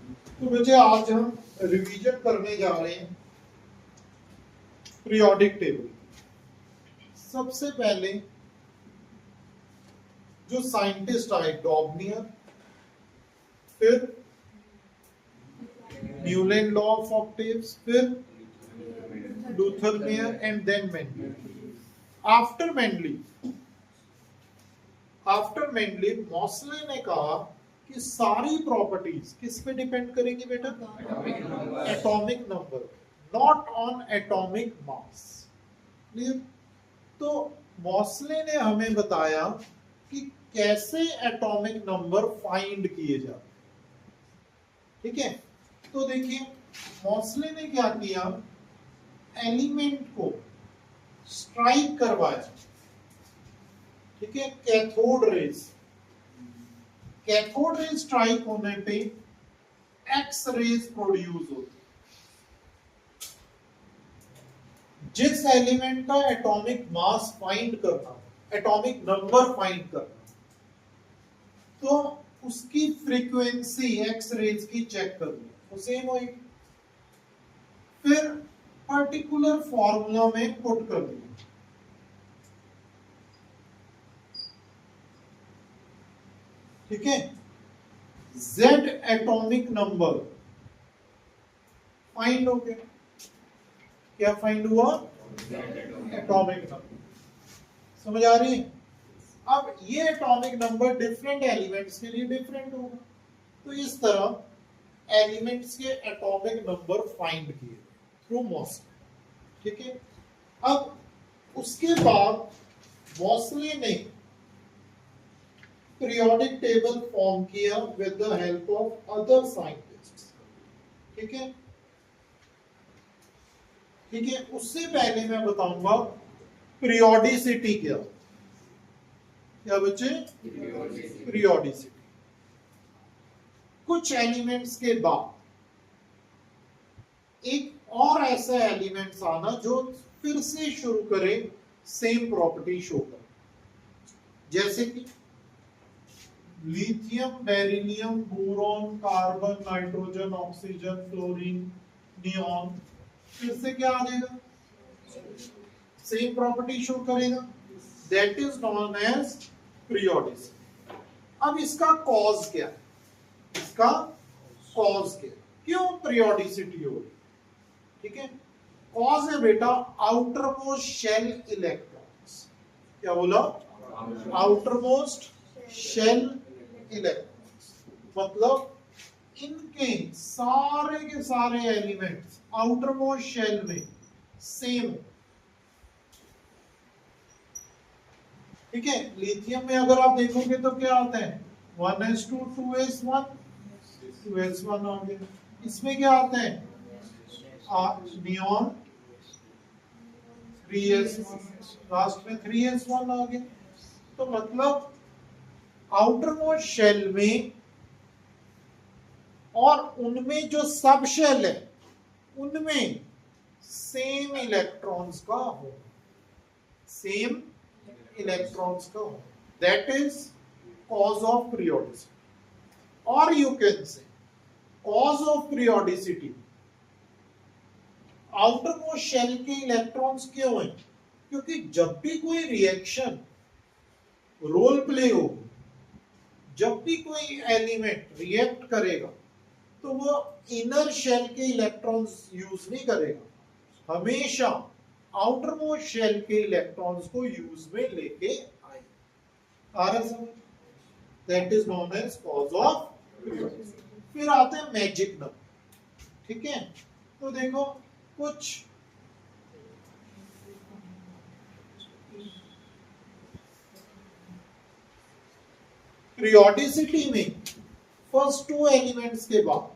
तो बच्चे आज हम रिवीजन करने जा रहे हैं पीरियोडिक टेबल। सबसे पहले जो साइंटिस्ट आए डॉबनियर, फिर न्यूलैंड लॉ ऑफ ऑक्टेव्स, फिर Lothar Meyer and then Mendeleev. After Mendeleev Moseley ने कहा कि सारी प्रॉपर्टीज किस पे डिपेंड करेंगी बेटा? Atomic number, not on atomic mass. Clear? तो मॉसले ने हमें बताया कि कैसे एटॉमिक नंबर फाइंड किए जाते। ठीक है, तो देखिए मॉसले ने क्या किया, एलिमेंट को स्ट्राइक करवाया। ठीक है, कैथोड रेज स्ट्राइक होने पे एक्स रेज प्रोड्यूस होती। जिस एलिमेंट का एटॉमिक मास फाइंड करना, एटॉमिक नंबर फाइंड करना, तो उसकी फ्रीक्वेंसी एक्स रेज की चेक करनी, तो सेम वही फिर पर्टिकुलर फॉर्मूला में पुट कर दिया। ठीक है, Z एटॉमिक नंबर फाइंड हो गया। क्या फाइंड हुआ? Atomic number. समझ आ रही है? अब ये एटॉमिक नंबर डिफरेंट एलिमेंट्स के लिए डिफरेंट होगा, तो इस तरह एलिमेंट्स के एटॉमिक नंबर फाइंड किए थ्रू मॉसले। ठीक है, अब उसके बाद मॉसले ने पीरियोडिक टेबल फॉर्म किया with the help of other scientists. ठीक है, ठीक है, उससे पहले मैं बताऊंगा पीरियोडिसिटी क्या बच्चे? पीरियोडिसिटी। कुछ एलिमेंट्स के बाद एक और ऐसा एलिमेंट्स आना जो फिर से शुरू करे सेम प्रॉपर्टी शो कर, जैसे कि lithium, beryllium, boron, carbon, nitrogen, oxygen, fluorine, neon, फिर से क्या आ जाएगा? सेम प्रॉपर्टी शो करेगा। That is known as periodicity. अब इसका कॉज क्या है? इसका कॉज क्या, क्यों पीरियोडिसिटी हो रही? ठीक है, कॉज है बेटा आउटर मोस्ट शेल इलेक्ट्रॉन्स। क्या बोला? आउटर मोस्ट शेल इलेक्ट्रॉन्स, मतलब इनके सारे के सारे एलिमेंट्स आउटर मोस्ट शेल में सेम। ठीक है, लिथियम में अगर आप देखोगे तो क्या आता है? 1s2 2s1 2s1 आ गया। इसमें क्या आता है? नियॉन 3s1, लास्ट में 3s1 आ गया। तो मतलब आउटर मोस्ट शेल में और उनमें जो सब शेल है उनमें सेम इलेक्ट्रॉन्स का हो, सेम इलेक्ट्रॉन्स का हो। That is cause of periodicity. और you can say cause of periodicity outer most shell के इलेक्ट्रॉन्स क्यों हैं? क्योंकि जब भी कोई रिएक्शन रोल प्ले हो, जब भी कोई एलिमेंट रिएक्ट करेगा तो वो इनर शेल के इलेक्ट्रॉन्स यूज नहीं करेगा, हमेशा आउटर मोस्ट शेल के इलेक्ट्रॉन्स को यूज में लेके आए। आ रहा समझ? That is known as cause of periodicity. फिर आते हैं मैजिक नंबर। ठीक है, तो देखो कुछ पीरियोडिसिटी में फर्स्ट टू एलिमेंट्स के बाद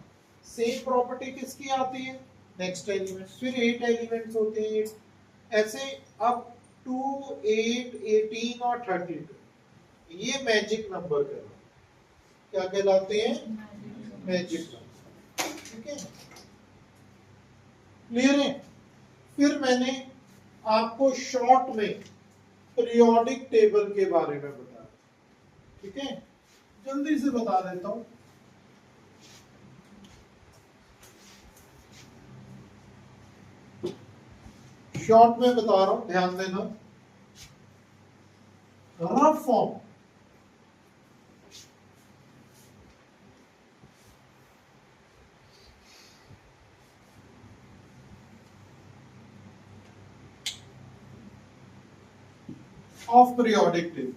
सेम प्रॉपर्टी किसकी आती है? Next element. फिर 8 एलिमेंट्स होते हैं, ऐसे अब 2 8 18 और 32 ये मैजिक नंबर कहलाते। क्या कहलाते हैं? Magic number. ठीक है, क्लियर है? फिर मैंने आपको शॉर्ट में पीरियोडिक टेबल के बारे में बताया। ठीक है, जल्दी से बता देता हूं। शॉर्ट में बता रहा हूं, ध्यान देना। Rough form of periodic table,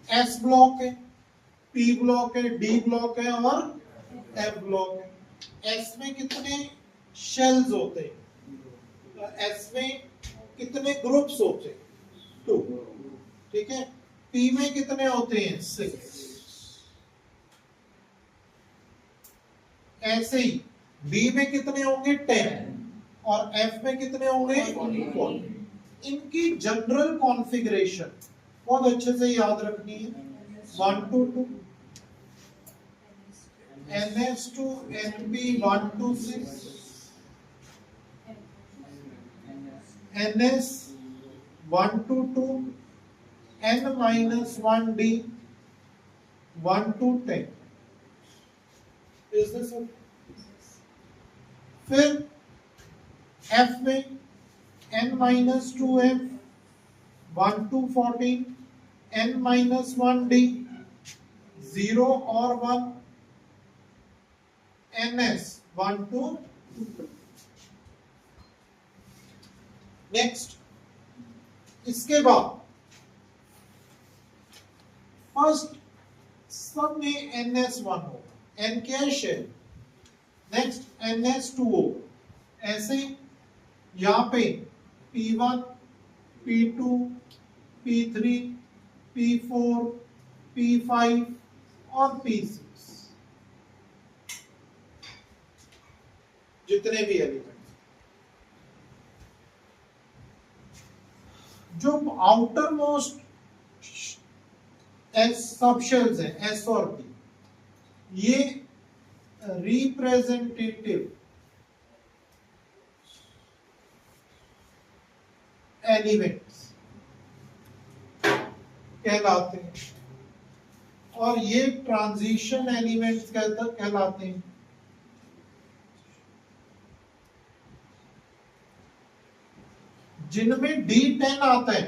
S block है, पी ब्लॉक है, डी ब्लॉक है और एफ ब्लॉक है। एस में कितने शेल्स होते हैं, एस में कितने ग्रुप्स होते हैं, 2, ठीक है। पी में कितने होते हैं, 6। ऐसे ही बी में कितने होंगे, 10 और एफ में कितने होंगे, 40। इनकी जनरल कॉन्फ़िगरेशन बहुत अच्छे से याद रखनी है। 1 to 2 NS2 NP 1 to 6 NS 1 to 2 N minus 1 D 1 to 10। Is this okay? फिर F में N minus 2F 1 to 14 N minus 1 D 0 और 1 NS 1 to 2। नेक्स्ट, इसके बाद फर्स्ट सब में NS1 होगा, N क्या है, शेल। नेक्स्ट NS2 होगा। ऐसे यहां पे P1 P2 P3 P4 P5 और P6 जितने भी एलिमेंट, जो आउटर मोस्ट एस सब शेल्स हैं, एस और पी, ये रिप्रेजेंटेटिव एलिमेंट्स कहलाते हैं और ये ट्रांजिशन एलिमेंट्स कहलाते हैं। जिनमें D10 आता है,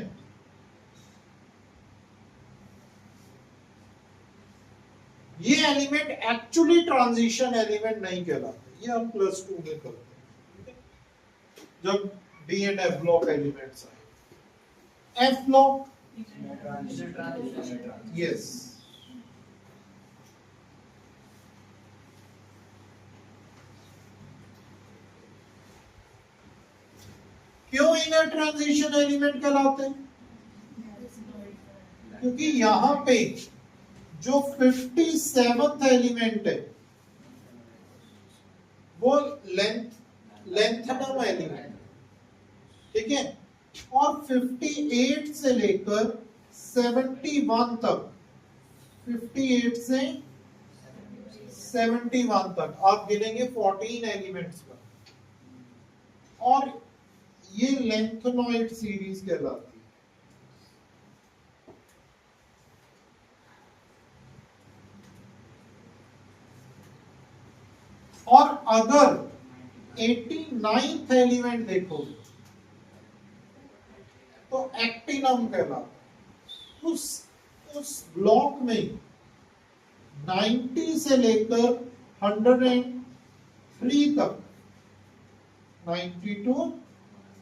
ये एलिमेंट एक्चुअली ट्रांजिशन एलिमेंट नहीं कहलाते, ये हम +2 में करते हैं जब D and F block elements आए। F ब्लॉक, यस, क्यों इन्हें ट्रांजिशन एलिमेंट कहलाते हैं? क्योंकि यहां पे जो 57th एलिमेंट है वो लेंथनम एलिमेंट, ठीक है, और 58 से लेकर 71 तक, 58 से 71 तक आप गिनेंगे 14 एलिमेंट्स पर, और ये लेंथनॉइड सीरीज कहलाती है। और अगर 89th एलिमेंट देखो तो एक्टिनम कहलाता है। उस ब्लॉक में 90 से लेकर 103 तक, 90 to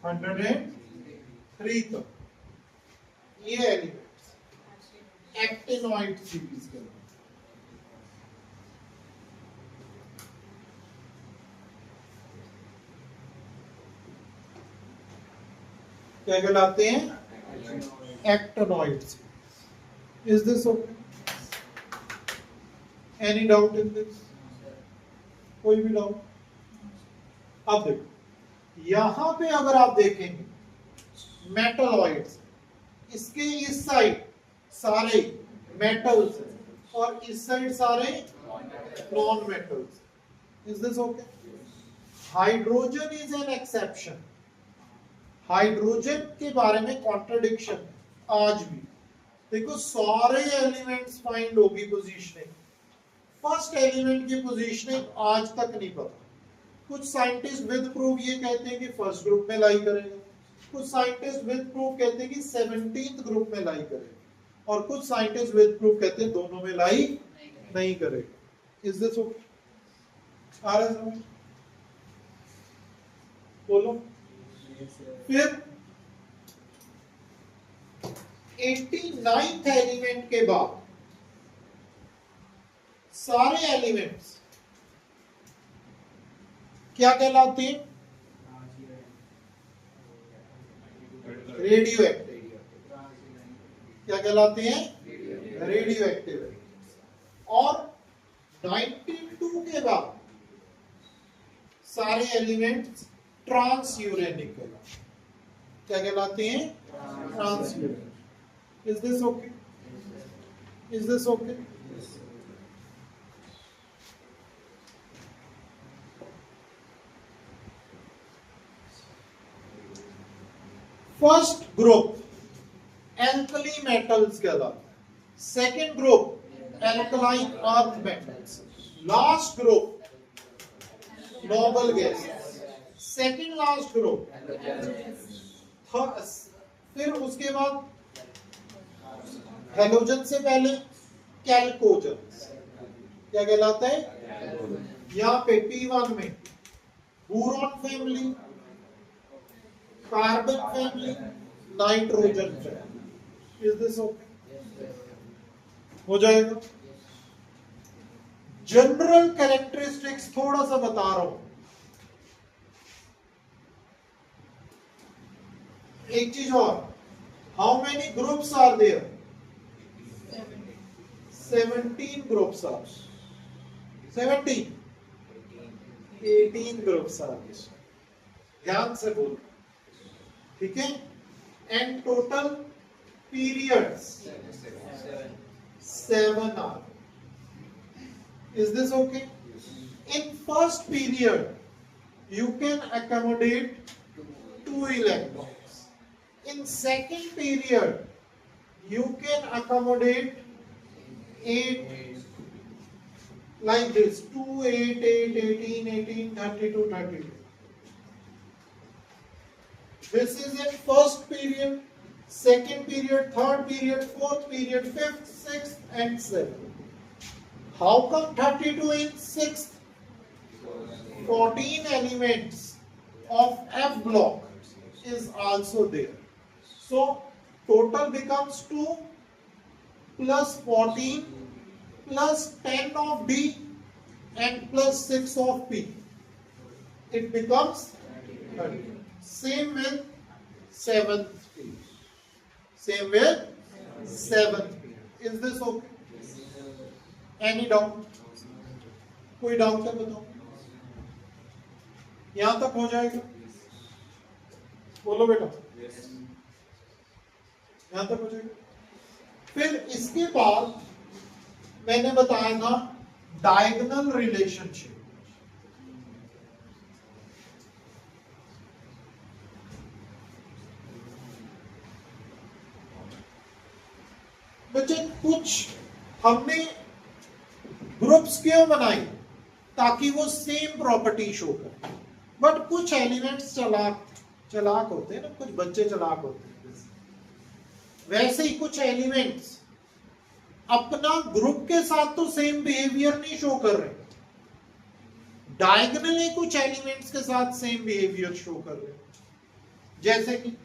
103 तक ये एलिमेंट्स एक्टिनॉइड सीरीज के क्या कहलाते हैं, actinoid series. Is this okay? Any doubt in this? कोई भी डाउट? अब देखो, यहां पे अगर आप देखेंगे मेटलॉइड्स, इसके इस साइड सारे मेटल्स और इस साइड सारे non metals. Is this okay? Hydrogen is an exception. Hydrogen के बारे में कॉन्ट्रडिक्शन आज भी देखो, सारे एलिमेंट्स फाइंड होगी पोजीशनिंग, फर्स्ट एलिमेंट की पोजीशनिंग आज तक नहीं पता। कुछ साइंटिस्ट विद प्रूफ ये कहते हैं कि फर्स्ट ग्रुप में लाई करेगा, कुछ साइंटिस्ट विद प्रूफ कहते हैं कि 17th ग्रुप में लाई करेगा, और कुछ साइंटिस्ट विद प्रूफ कहते हैं दोनों में लाई नहीं करेगा। Is this okay? आ रहा है समझ? बोलो। फिर 89th एलिमेंट के बाद सारे एलिमेंट्स क्या कहलाते हैं? Radio active. क्या कहलाते हैं? Radio active. और 92 के बाद सारे एलिमेंट्स ट्रांस यूरेनिक कहलाते हैं। क्या कहलाते हैं? Transuranic. Is this okay? Is this okay? First group alkali metals कहलाता है, second group alkaline earth metals, last group noble gases, second last group, फिर उसके बाद हेलोजन से पहले कैल्कोजन। क्या कहलाता है? यहाँ पे P1 में boron family, carbon family, nitrogen family. Is this okay? हो जाएगा। जनरल कैरेक्टरिस्टिक्स थोड़ा सा बता रहा हूं। एक चीज और, how many groups are there? 17 groups are 17 18 groups are. ध्यान से बोलो, ठीक है? And total periods 7 are. Is this okay? In first period you can accommodate 2 electrons. In second period you can accommodate 8, like this, 2, 8, 8, 18, 18, 32, 32. This is in first period, second period, third period, fourth period, fifth, sixth and seventh. How come 32 in sixth? 14 elements of F block is also there. So total becomes 2 plus 14 plus 10 of D and plus 6 of P. It becomes 30. Same with 7th period. Same with 7th period. Is this okay? Any doubt? कोई doubt है बताओ? यहां तक हो जाएगा? बोलो बेटा। यहां तक हो जाएगा? फिर इसके बाद मैंने बताया था डायगोनल रिलेशनशिप। बच्चे कुछ हमने ग्रुप्स क्यों बनाई? ताकि वो सेम प्रॉपर्टी शो करे। बट कुछ एलिमेंट्स चालाक होते हैं ना, कुछ बच्चे चालाक होते हैं। वैसे ही कुछ एलिमेंट्स अपना ग्रुप के साथ तो सेम बिहेवियर नहीं शो कर रहे, डायगोनली कुछ एलिमेंट्स के साथ सेम बिहेवियर शो कर रहे हैं। जैसे कि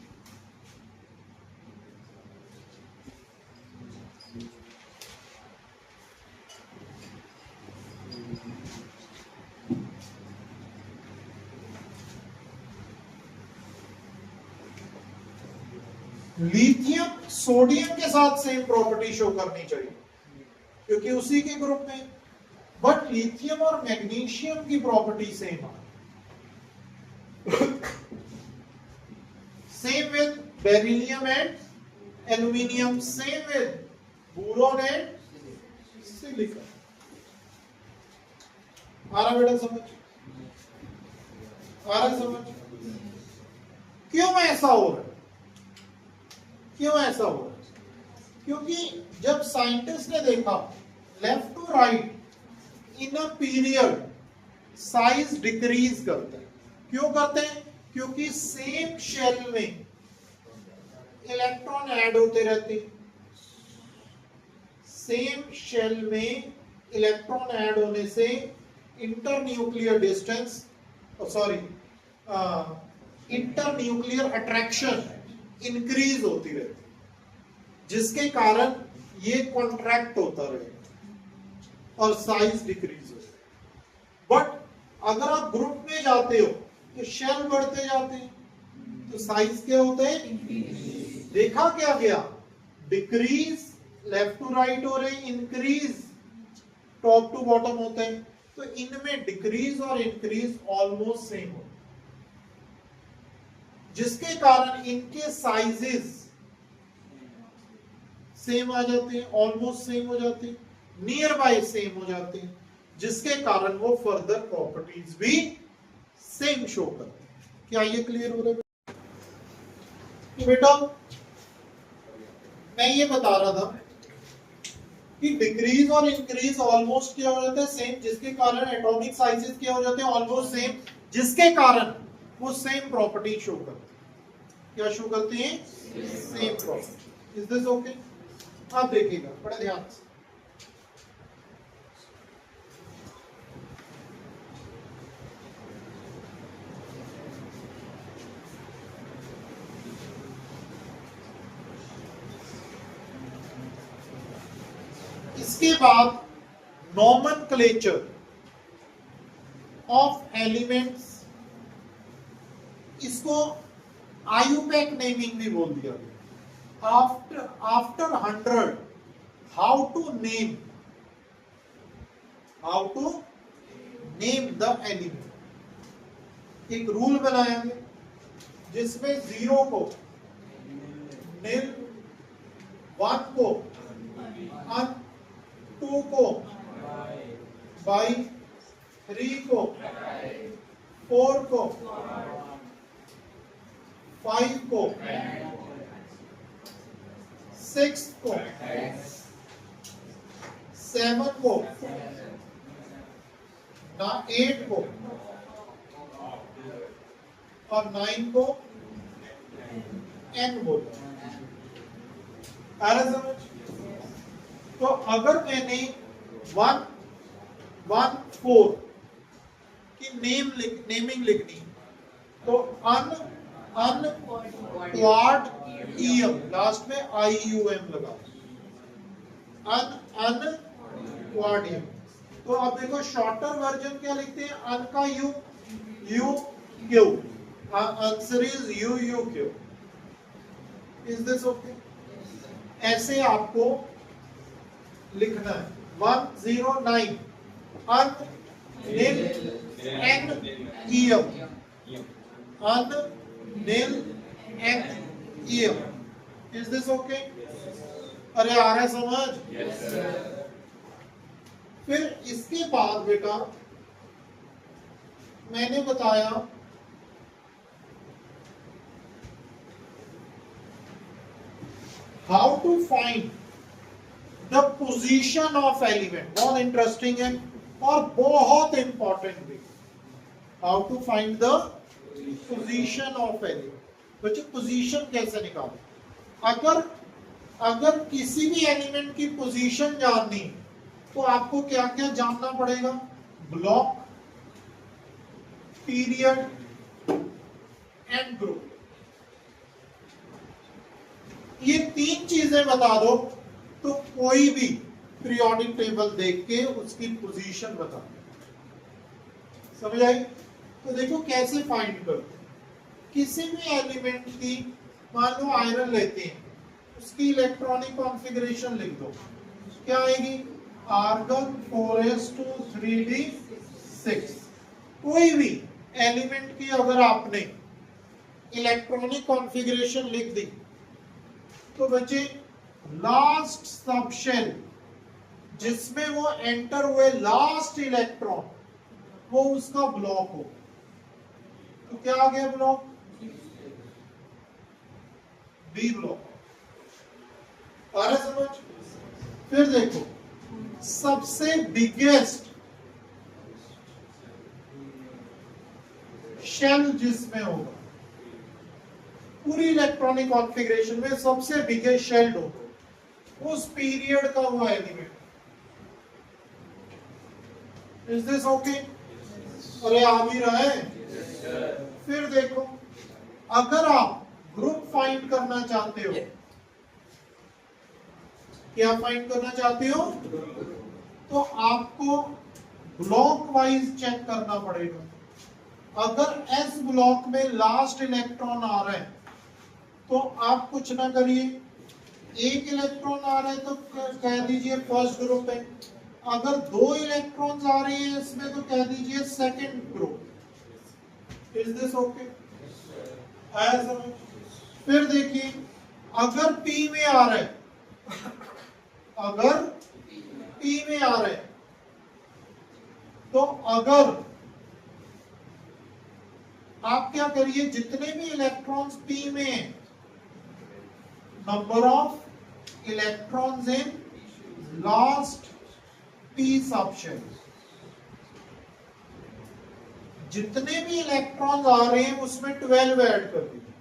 लिथियम सोडियम के साथ सेम प्रॉपर्टी शो करनी चाहिए क्योंकि उसी के ग्रुप में, बट लिथियम और मैग्नीशियम की प्रॉपर्टी सेम है। Same with beryllium and aluminium, same with boron and silicon. आ रहा बेटा समझ? आ रहा समझ? क्यों ऐसा हो रहा है? क्यों ऐसा हो रहा है? क्योंकि जब साइंटिस्ट ने देखा left to right in a period size decrease करते हैं। क्यों करते हैं? क्योंकि सेम शेल में इलेक्ट्रॉन ऐड होते रहते हैं। सेम शेल में इलेक्ट्रॉन ऐड होने से internuclear distance, sorry internuclear attraction increase होती रहती है, जिसके कारण ये कॉन्ट्रैक्ट होता रहेगा और साइज डिक्रीज हो। बट अगर आप ग्रुप में जाते हो तो शेल बढ़ते जाते हैं, तो साइज क्या होते हैं? देखा क्या गया? डिक्रीज लेफ्ट टू राइट हो रहे, इंक्रीज टॉप टू बॉटम होते हैं। तो इनमें डिक्रीज और इंक्रीज ऑलमोस्ट सेम हो, जिसके कारण इनके साइजेस सेम आ जाते हैं, ऑलमोस्ट सेम हो जाते हैं, नियर बाय सेम हो जाते हैं, जिसके कारण वो फर्दर प्रॉपर्टीज भी सेम शो करते हैं। क्या ये क्लियर हो रहा है? तो बेटा मैं ये बता रहा था कि डिक्रीज और इंक्रीज ऑलमोस्ट क्या हो जाता है? सेम, जिसके कारण एटॉमिक साइजेस क्या हो जाते हैं? ऑलमोस्ट सेम, जिसके कारण वो सेम प्रॉपर्टी शो करते हैं। क्या शो करते हैं? Same property. Is this okay? आप देखिएगा बड़े ध्यान से। इसके बाद नॉमेनक्लेचर ऑफ एलिमेंट्स, इसको आयुपैक नेमिंग भी बोल दिया गया। After 100 how to name the element. एक रूल बनाया गया जिसमें 0 को निल, 1 को अन, 2 को बाई, 3 को, 4 को, 5 को, 6 को, 7 को, 8 को और 9 को एन बोलते हैं। आ रहा समझ? तो अगर मैंने 1, 1, 4 की नेमिंग लिखनी, तो अन क्वाड ईएम, लास्ट में IUM लगा, अन क्वाड ईएम। तो अब देखो शॉर्टर वर्जन क्या लिखते हैं? अन का U Q, answer is U Q. Is this okay? ऐसे आपको लिखना है। 109 un nil enn ium, un nil enn ium. Is this okay? अरे आ रहा है समझ? yes, फिर इसके बाद बेटा मैंने बताया how to find the position of element. बहुत इंटरेस्टिंग है और बहुत इंपॉर्टेंट भी। How to find the position of element. बच्चों पोजीशन कैसे निकालें? अगर किसी भी एलिमेंट की पोजीशन जाननी तो आपको क्या क्या जानना पड़ेगा? Block, period and group. ये 3 चीजें बता दो तो कोई भी पीरियोडिक टेबल देख के उसकी पोजीशन बता दो। समझ आई? तो देखो कैसे फाइंड करते हैं। किसी भी एलिमेंट की, मान लो आयरन लेते हैं, उसकी इलेक्ट्रॉनिक कॉन्फ़िगरेशन लिख दो। क्या आएगी? Argon 4s2 3d6। कोई भी एलिमेंट की अगर आपने इलेक्ट्रॉनिक कॉन्फ़िगरेशन लिख दी तो बच्चे लास्ट सबशेल जिसमें वो एंटर हुए लास्ट इलेक्ट्रॉन, वो उसका ब्लॉक हो। तो क्या आ गया? Block, B block. आ रहा समझ? फिर देखो सबसे बिगेस्ट शेल जिसमें होगा, पूरी इलेक्ट्रॉनिक कॉन्फ़िगरेशन में सबसे बिगेस्ट शेल होगा, उस पीरियड का वो एलिमेंट। Is this okay? अरे आ भी रहा है। फिर देखो, अगर आप ग्रुप फाइंड करना चाहते हो, क्या फाइंड करना चाहते हो, तो आपको ब्लॉक वाइज चेक करना पड़ेगा। अगर एस ब्लॉक में लास्ट इलेक्ट्रॉन आ रहा है तो आप कुछ ना करिए, एक इलेक्ट्रॉन आ रहा है तो कह दीजिए फर्स्ट ग्रुप है। अगर 2 इलेक्ट्रॉन्स आ रही है इसमें तो कह दीजिए second group. Is this okay? आया समझ? फिर देखिए, अगर पी में आ रहा है, अगर पी में आ रहा है तो अगर आप क्या करिए, जितने भी इलेक्ट्रॉन्स पी में हैं, number of electrons in last P subshell, जितने भी इलेक्ट्रॉन्स आ रहे हैं उसमें 12 ऐड कर दीजिए।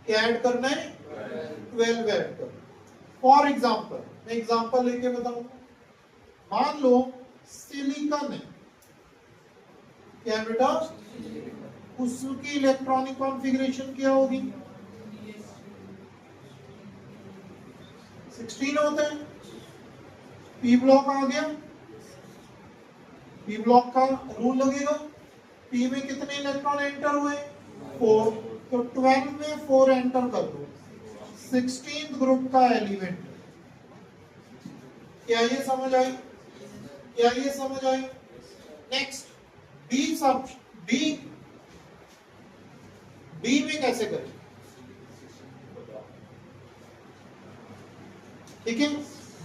क्या ऐड करना है? 12 ऐड कर। फॉर एग्जाम्पल, मैं एग्जाम्पल लेके बताऊंगा। मान लो सिलिकॉन है, क्या बेटा, उसकी इलेक्ट्रॉनिक कॉन्फ़िगरेशन क्या होगी? 16 होता है। पी ब्लॉक आ गया, पी ब्लॉक का रूल लगेगा, पी में कितने इलेक्ट्रॉन एंटर हुए? 4, तो 12 में 4 एंटर कर दो, 16th ग्रुप का एलिमेंट। क्या ये समझ आई? क्या ये समझ आई? नेक्स्ट, बी सब बी में कैसे करें? ठीक है,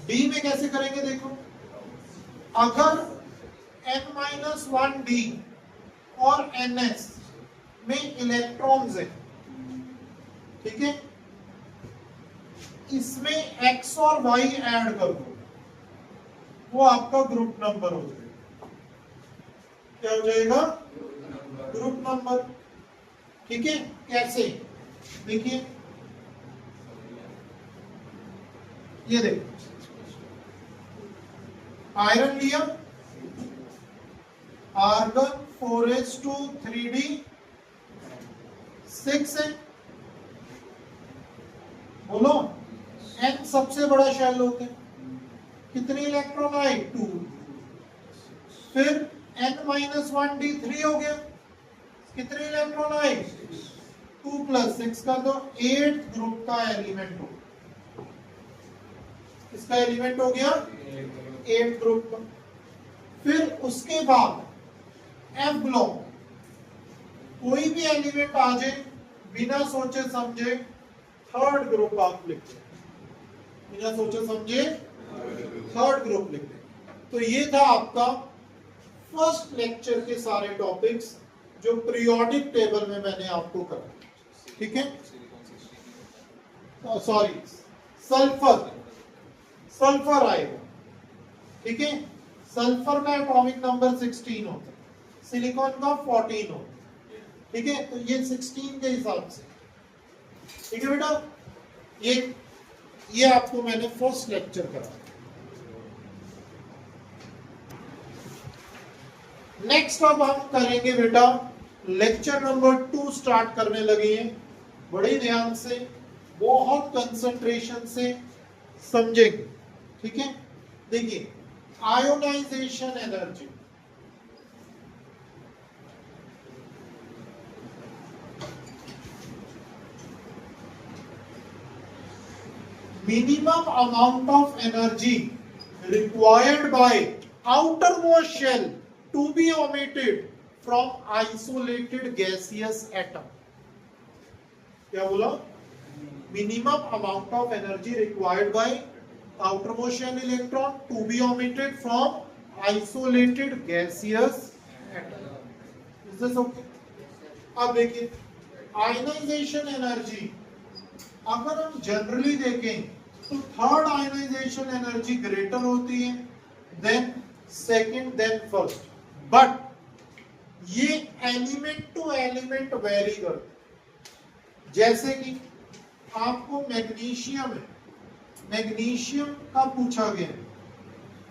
बी में कैसे करेंगे देखो, अगर n-1 डी और ns में इलेक्ट्रॉन्स है, ठीक है, इसमें x और y ऐड कर दो, वो आपका ग्रुप नंबर हो जाएगा। क्या हो जाएगा? Group number. ठीक है, कैसे? देखिए, ये देखो, आयरन लिया, आर्गन 4s2 3d 6 है, बोलो, n सबसे बड़ा शेल होता है, कितने इलेक्ट्रॉन आए? 2। फिर n-1 d 3 हो गया, कितने इलेक्ट्रॉन आए? 2 + 6 कर दो, 8th ग्रुप का एलिमेंट हो, इसका एलिमेंट हो गया 8th ग्रुप का। फिर उसके बाद F ब्लॉक, कोई भी एलिमेंट आ जाए, बिना सोचे समझे 3rd ग्रुप आप लिखते, बिना सोचे समझे 3rd ग्रुप लिखते। तो ये था आपका फर्स्ट लेक्चर के सारे टॉपिक्स जो पीरियोडिक टेबल में मैंने आपको करा। ठीक है, सॉरी, सल्फर आएगा। ठीक है, सल्फर का एटॉमिक नंबर 16 होता है, सिलिकॉन का 14 होता है। ठीक है, तो ये 16 के हिसाब से। ठीक है बेटा, ये आपको मैंने फर्स्ट लेक्चर करा। नेक्स्ट अब हम करेंगे बेटा लेक्चर नंबर 2 स्टार्ट करने लगे हैं। बड़े ध्यान से, बहुत कंसंट्रेशन से समझेंगे। ठीक है, देखिए, ionization energy, minimum amount of energy required by outermost shell to be emitted from isolated gaseous atom। क्या बोला? minimum amount of energy required by outermost shell electron to be emitted from isolated gaseous atom। Is this okay? अब देखिए, ionization energy अगर हम generally देखें तो 3rd ionization energy greater होती है than second than first, but ये element to element vary करते। जैसे कि आपको मैग्नीशियम है, मैग्नीशियम का पूछा गया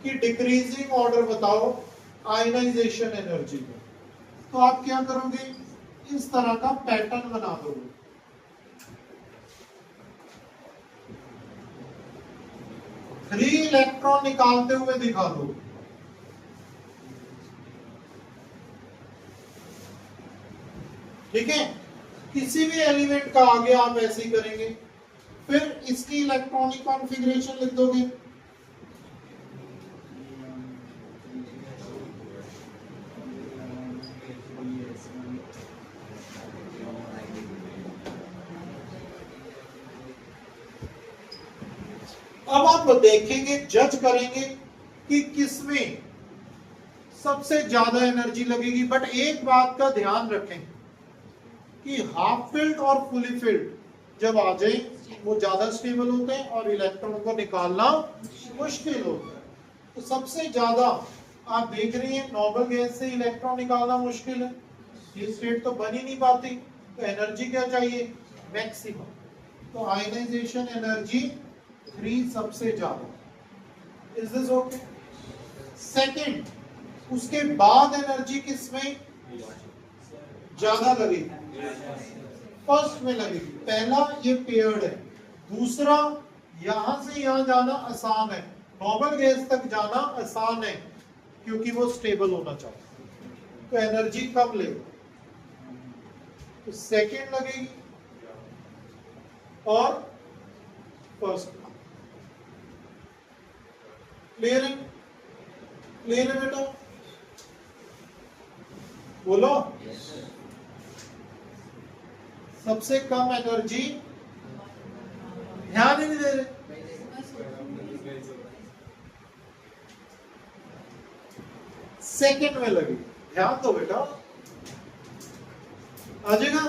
कि डिक्रीजिंग ऑर्डर बताओ आयनाइजेशन एनर्जी का, तो आप क्या करोगे, इस तरह का पैटर्न बना दोगे। 3 इलेक्ट्रॉन निकालते हुए दिखा दो। ठीक है, किसी भी एलिमेंट का आगे आप ऐसे ही करेंगे, फिर इसकी इलेक्ट्रॉनिक कॉन्फ़िगरेशन लिख दोगे। अब आप देखेंगे, जज करेंगे कि किसमें सबसे ज्यादा एनर्जी लगेगी। बट एक बात का ध्यान रखें कि हाफ फिल्ड और फुली फिल्ड जब आ जाए वो ज्यादा स्टेबल होते हैं और इलेक्ट्रॉन को निकालना मुश्किल होता है। तो सबसे ज्यादा आप देख रहे हैं नॉर्मल गैस से इलेक्ट्रॉन निकालना मुश्किल है, ये स्टेट तो बन ही नहीं पाती। तो एनर्जी क्या चाहिए, मैक्सिमम। तो आयनाइजेशन एनर्जी 3 सबसे ज्यादा। Is this okay? सेकंड, उसके बाद एनर्जी किसमें ज्यादा लगेगी? फर्स्ट में लगेगी। पहला ये पेयर्ड है, दूसरा यहां से यहां जाना आसान है, नॉर्मल गैस तक जाना आसान है क्योंकि वो स्टेबल होना चाहिए, तो एनर्जी कम लेगा, तो सेकंड लगेगी और फर्स्ट। क्लियर है? क्लियर है बेटा? बोलो। सबसे कम एनर्जी, ध्यान ही नहीं दे रहे। सेकंड में लगी, ध्यान दो बेटा, आ जाएगा,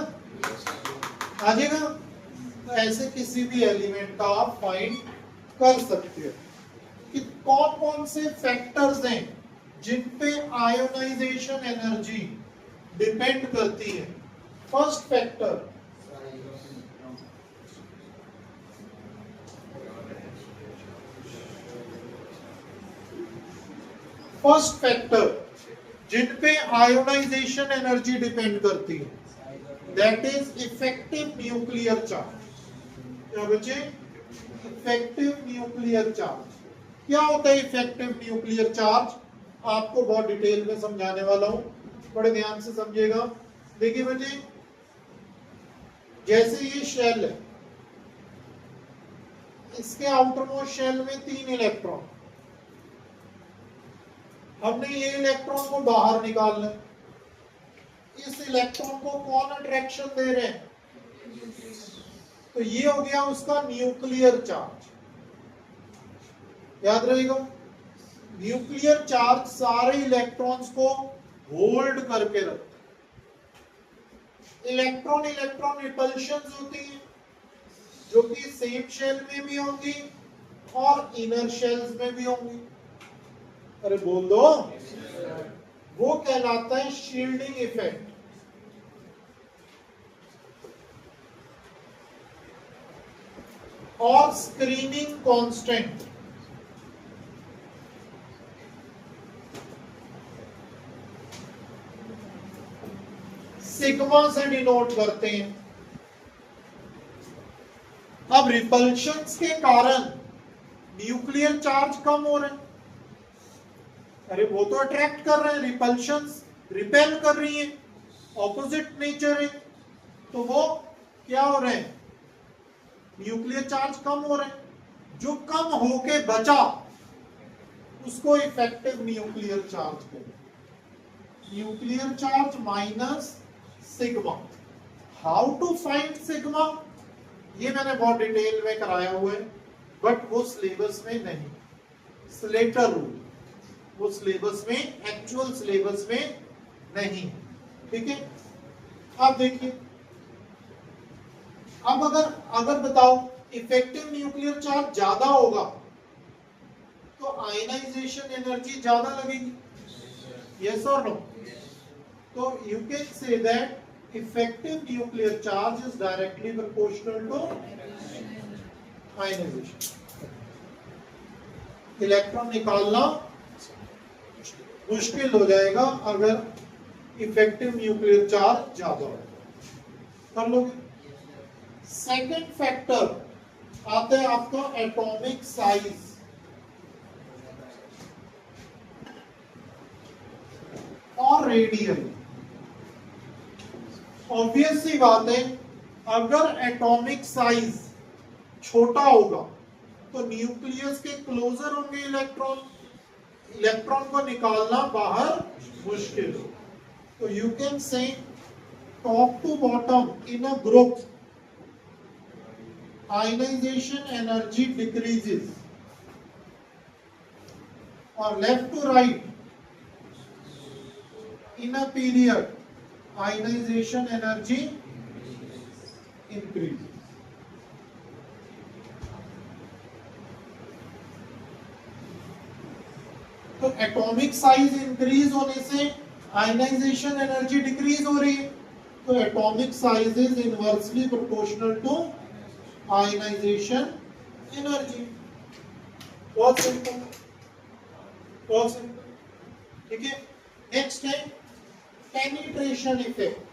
आ जाएगा। तो ऐसे किसी भी एलिमेंट का आप फाइंड कर सकते हो कि कौन कौन से फैक्टर्स हैं जिन पे आयोनाइजेशन एनर्जी डिपेंड करती है। फर्स्ट फैक्टर, फर्स्ट फैक्टर जिन पे आयोनाइजेशन एनर्जी डिपेंड करती है, that is effective nuclear charge. क्या बच्चे? Effective nuclear charge. क्या होता है इफेक्टिव न्यूक्लियर चार्ज? आपको बहुत डिटेल में समझाने वाला हूं, बड़े ध्यान से समझिएगा। देखिए बच्चे, जैसे ये शेल है, इसके आउटर मोस्ट शेल में 3 इलेक्ट्रॉन, हमने ये इलेक्ट्रॉन को बाहर निकालना है। इस इलेक्ट्रॉन को कौन अट्रैक्शन दे रहे हैं? तो ये हो गया उसका न्यूक्लियर चार्ज। याद रहेगा, न्यूक्लियर चार्ज सारे इलेक्ट्रॉन्स को होल्ड करके रखता है। इलेक्ट्रॉन इलेक्ट्रॉन रिपल्शंस होती हैं जो कि सेम शेल में भी होंगी और इनर शेल्स में भी होंगी। अरे बोल दो, वो कहलाता है शील्डिंग इफेक्ट। और स्क्रीनिंग कांस्टेंट। सिग्मा से डिनोट करते हैं। अब रिपल्शंस के कारण न्यूक्लियर चार्ज कम हो रहे हैं। अरे वो तो अट्रैक्ट कर रहे हैं, रिपल्शंस रिपेल कर रही हैं, ऑपोजिट नेचर है, तो वो क्या हो रहे हैं? न्यूक्लियर चार्ज कम हो रहे हैं। जो कम होके बचा उसको इफेक्टिव न्यूक्लियर चार्ज कहते हैं। Nuclear charge minus sigma. How to find sigma, ये मैंने बहुत डिटेल में कराया हुआ है, बट वो सिलेबस में नहीं। स्लेटर रूल वो सिलेबस में, एक्चुअल सिलेबस में नहीं। ठीक है, अब देखिए, अब अगर बताओ इफेक्टिव न्यूक्लियर चार्ज ज्यादा होगा तो आयनाइजेशन एनर्जी ज्यादा लगेगी। यस और नो? तो you can say that effective nuclear charge is directly proportional to ionization. Electron निकालना मुश्किल हो जाएगा अगर इफेक्टिव न्यूक्लियर चार्ज ज्यादा हो। कर लोगे। सेकंड फैक्टर आता है आपका एटॉमिक साइज और रेडियल। ऑब्वियस सी बात है, अगर एटॉमिक साइज छोटा होगा तो न्यूक्लियस के क्लोजर होंगे इलेक्ट्रॉन, इलेक्ट्रॉन को निकालना बाहर मुश्किल हो। तो you can say top to bottom in a group ionization energy decreases और left to right in a period ionization energy increases. तो एटॉमिक साइज इंक्रीज होने से आयनाइजेशन एनर्जी डिक्रीज हो रही है, तो atomic size is inversely proportional to ionization energy. बहुत simple, बहुत सिंपल। ठीक है, नेक्स्ट है पेनिट्रेशन इफेक्ट।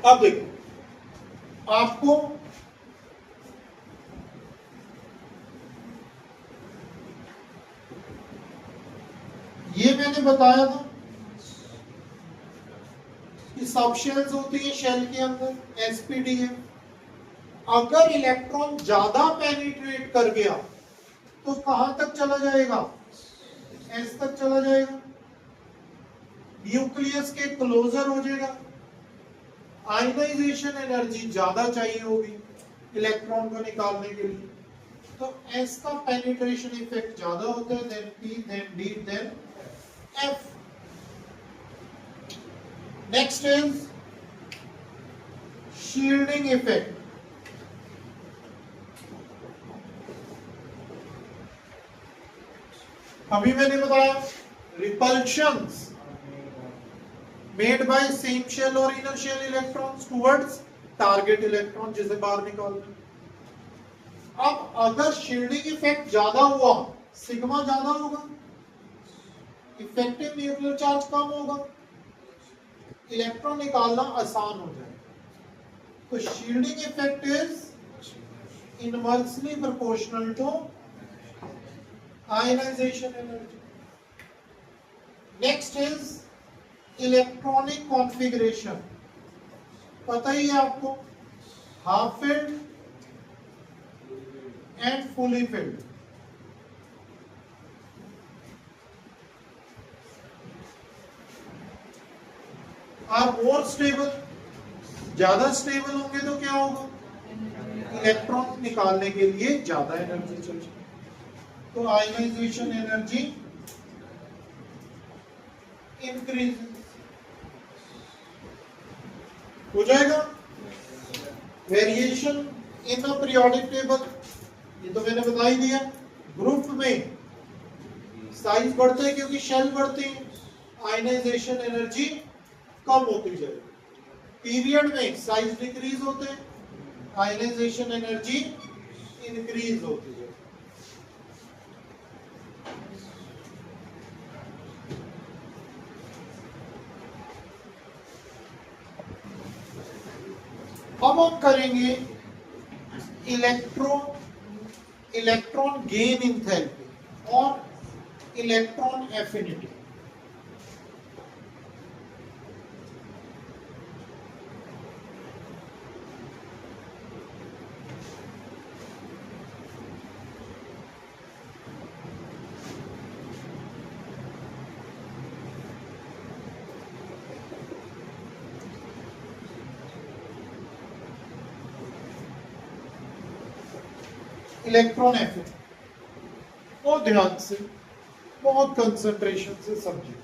अब देखो, आपको ये मैंने बताया था कि सब शेल्स होती है शेल के अंदर एसपीडी है। अगर इलेक्ट्रॉन ज्यादा पेनिट्रेट कर गया तो कहां तक चला जाएगा? एस तक चला जाएगा, न्यूक्लियस के क्लोजर हो जाएगा। आयनाइजेशन एनर्जी ज्यादा चाहिए होगी इलेक्ट्रॉन को निकालने के लिए, तो एस का पेनिट्रेशन इफेक्ट ज्यादा होता है, then P, then D, then F. Next is shielding effect. अभी मैंने बताया repulsions made by same shell और inner shell electrons towards target electron, जिसे बाहर निकालते हैं। अब अगर शील्डिंग इफेक्ट ज्यादा हुआ, सिग्मा ज्यादा होगा, इफेक्टिव न्यूक्लियर चार्ज कम होगा, इलेक्ट्रॉन निकालना आसान हो जाएगा। तो shielding effect is inversely proportional to ionization energy. Next is electronic configuration. पता ही है आपको, half filled and fully filled. Are more stable, ज्यादा स्टेबल होंगे तो क्या होगा? इलेक्ट्रॉन निकालने के लिए ज्यादा एनर्जी चाहिए, तो आयनाइजेशन एनर्जी इंक्रीज हो जाएगा। Variation in the periodic table, ये तो मैंने बता ही दिया। ग्रुप में साइज बढ़ता है क्योंकि शेल बढ़ती है, आयनाइजेशन एनर्जी कम होती जाएगी। पीरियड में साइज डिक्रीज होते हैं, आयनाइजेशन एनर्जी इंक्रीज होती है। अब हम करेंगे इलेक्ट्रॉन गेन एंथैल्पी और इलेक्ट्रॉन एफिनिटी। इलेक्ट्रॉन एफिनिटी बहुत ध्यान से, बहुत कंसंट्रेशन से समझिए।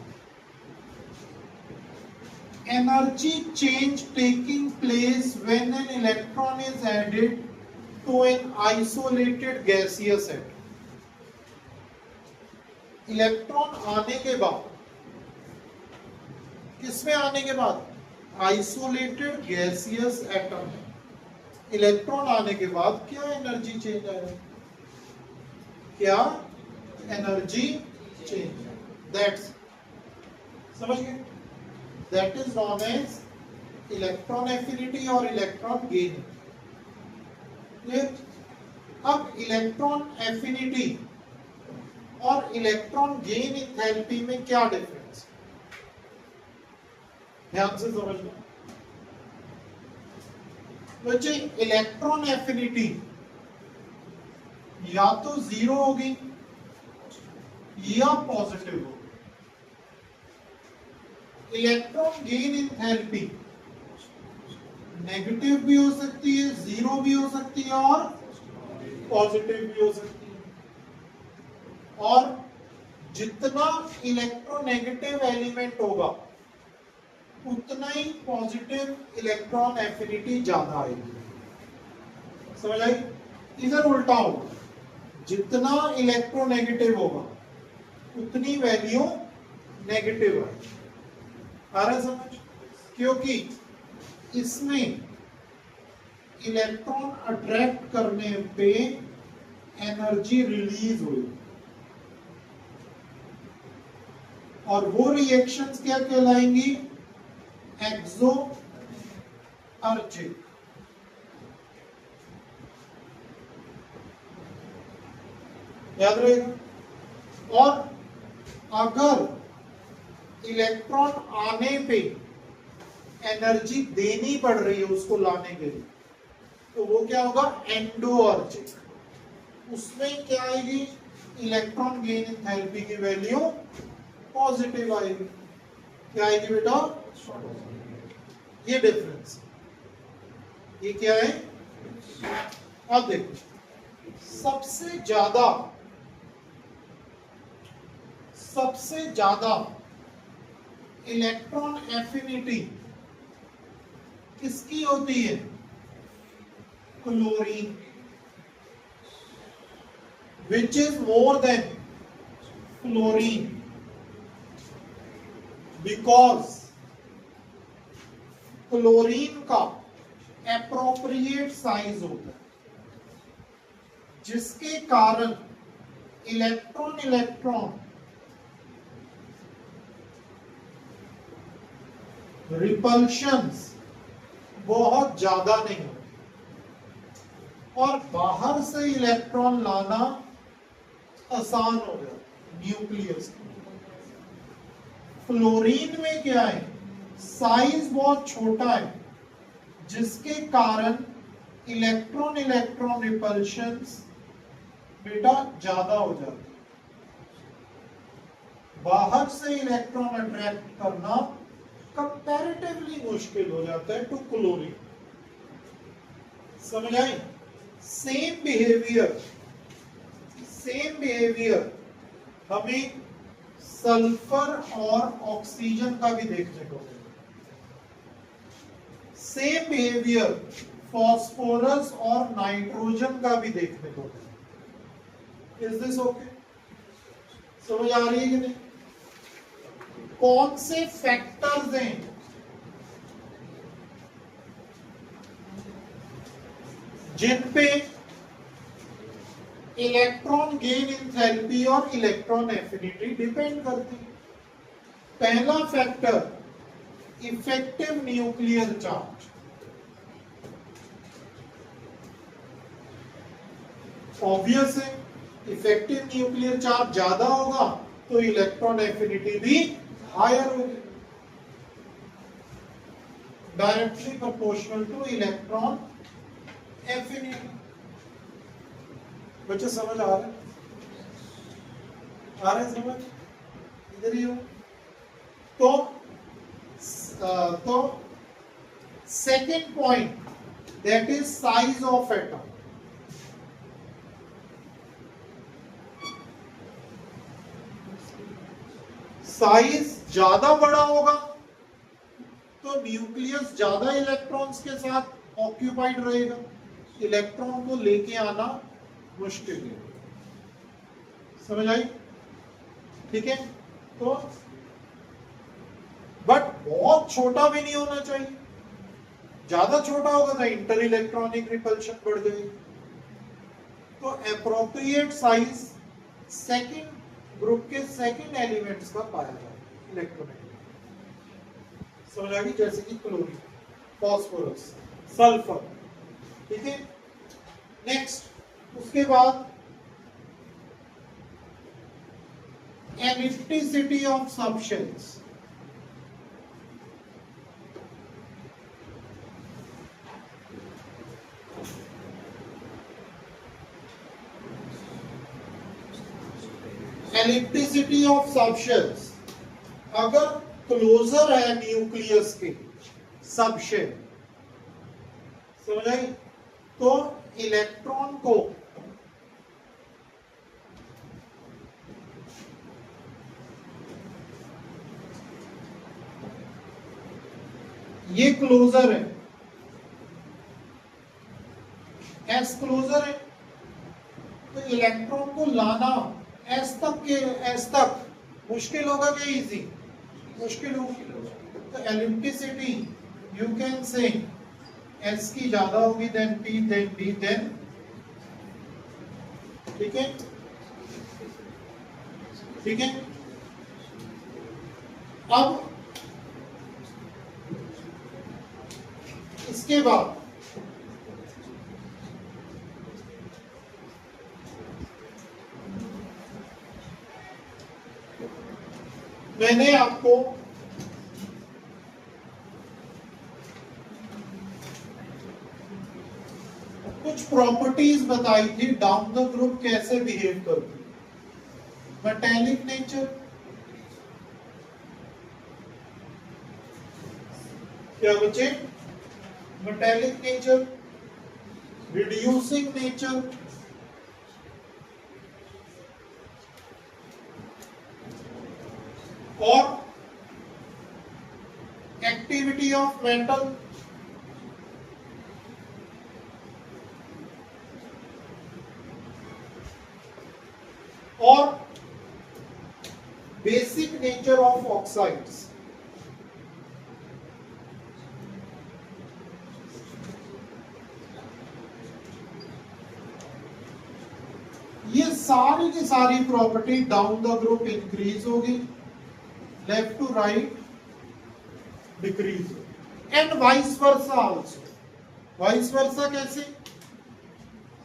Energy change taking place when an electron is added to an isolated gaseous atom. इलेक्ट्रॉन आने के बाद, किसमें आने के बाद, आइसोलेटेड गैसियस एटम में इलेक्ट्रॉन आने के बाद क्या एनर्जी चेंज आएगा, क्या एनर्जी चेंज, दैट्स, समझ गए, that is known as electron affinity और इलेक्ट्रॉन गेन। क्लियर? अब इलेक्ट्रॉन एफिनिटी और इलेक्ट्रॉन गेन एंथैल्पी में क्या डिफरेंस, ध्यान से समझ लो बच्चे। इलेक्ट्रॉन एफिनिटी या तो जीरो होगी या पॉजिटिव होगी। इलेक्ट्रॉन गेन एंथैल्पी नेगेटिव भी हो सकती है, जीरो भी हो सकती है और पॉजिटिव भी हो सकती है। और जितना इलेक्ट्रोनेगेटिव एलिमेंट होगा उतना ही पॉजिटिव इलेक्ट्रॉन एफिनिटी ज्यादा आएगी। समझ आई? इधर उल्टा होगा, जितना इलेक्ट्रोनेगेटिव होगा उतनी वैल्यू नेगेटिव आएगी। आ रहा है समझ? क्योंकि इसमें इलेक्ट्रॉन अट्रैक्ट करने पे एनर्जी रिलीज हुई और वो रिएक्शंस क्या कहलाएंगी, एक्सो अर्चिक। याद रहेगा। और अगर इलेक्ट्रॉन आने पे एनर्जी देनी पड़ रही है उसको लाने के लिए, तो वो क्या होगा, एंडो अर्चिक। उसमें क्या आएगी, इलेक्ट्रॉन गेन एंथैल्पी की वैल्यू पॉजिटिव आएगी। क्या आएगी बेटा, ये डिफरेंस, ये क्या है। अब देखो, सबसे ज्यादा इलेक्ट्रॉन एफिनिटी किसकी होती है, chlorine, which is more than fluorine, because chlorine का एप्रोप्रिएट साइज होता है, जिसके कारण इलेक्ट्रॉन रिपल्शंस बहुत ज्यादा नहीं होती और बाहर से इलेक्ट्रॉन लाना आसान हो जाता है न्यूक्लियस। फ्लोरीन में क्या है, साइज बहुत छोटा है, जिसके कारण इलेक्ट्रॉन रिपल्शंस बेटा ज्यादा हो जाती है। बाहर से इलेक्ट्रॉन अट्रैक्ट करना कंपैरेटिवली मुश्किल हो जाता है टू क्लोरीन। समझ आई? सेम बिहेवियर हमें सल्फर और ऑक्सीजन का भी देखने को मिलेगा। सेम बिहेवियर फास्फोरस और नाइट्रोजन का भी देखने को मिलेगा। Is this okay? समझ आ रही है कि नहीं? कौन से फैक्टर्स हैं जिन पे इलेक्ट्रॉन गेन एंथैल्पी और इलेक्ट्रॉन एफिनिटी डिपेंड करती है? पहला factor, effective nuclear charge. Obvious है, इफेक्टिव न्यूक्लियर चार्ज ज्यादा होगा तो इलेक्ट्रॉन एफिनिटी भी हायर होगी, directly proportional two electron affinity. बच्चे समझ आ रहे हैं? आ रहे समझ? इधर ही हो। तो second point, that is size of atom. Size ज्यादा बड़ा होगा तो न्यूक्लियस ज्यादा इलेक्ट्रॉन्स के साथ ऑक्यूपाइड रहेगा, इलेक्ट्रॉन को लेके आना मुश्किल है। समझ आई? ठीक है, तो बट बहुत छोटा भी नहीं होना चाहिए, ज्यादा छोटा होगा तो इंटर इलेक्ट्रॉनिक रिपल्शन बढ़ जाएगी। तो एप्रोप्रिएट साइज सेकंड ग्रुप के सेकंड एलिमेंट्स का पाया जाए इलेक्ट्रोनेगेटिव। समझ आ गई? जैसे कि क्लोरीन, फास्फोरस, सल्फर। ठीक है, नेक्स्ट उसके बाद एलिप्टिसिटी ऑफ सबशेल्स। एलिप्टिसिटी ऑफ सबशेल्स, अगर क्लोजर है न्यूक्लियस के सबशेल, समझ आई, तो इलेक्ट्रॉन को ये क्लोजर है, एस क्लोजर है, तो इलेक्ट्रॉन को लाना एस तक मुश्किल होगा क्या इजी? मुश्किल होगी। तो ellipticity you can say s की ज्यादा होगी than P then D than, ठीक है, ठीक है। अब इसके बाद मैंने आपको कुछ प्रॉपर्टीज बताई थी डाउन द ग्रुप कैसे बिहेव करती। मेटेलिक नेचर, क्या बचे? मेटेलिक नेचर, रिड्यूसिंग नेचर, और एक्टिविटी ऑफ मेटल, और बेसिक नेचर ऑफ ऑक्साइड्स। ये सारी की सारी property down the group increase होगी, left to right decrease, and vice versa also. Vice versa कैसे?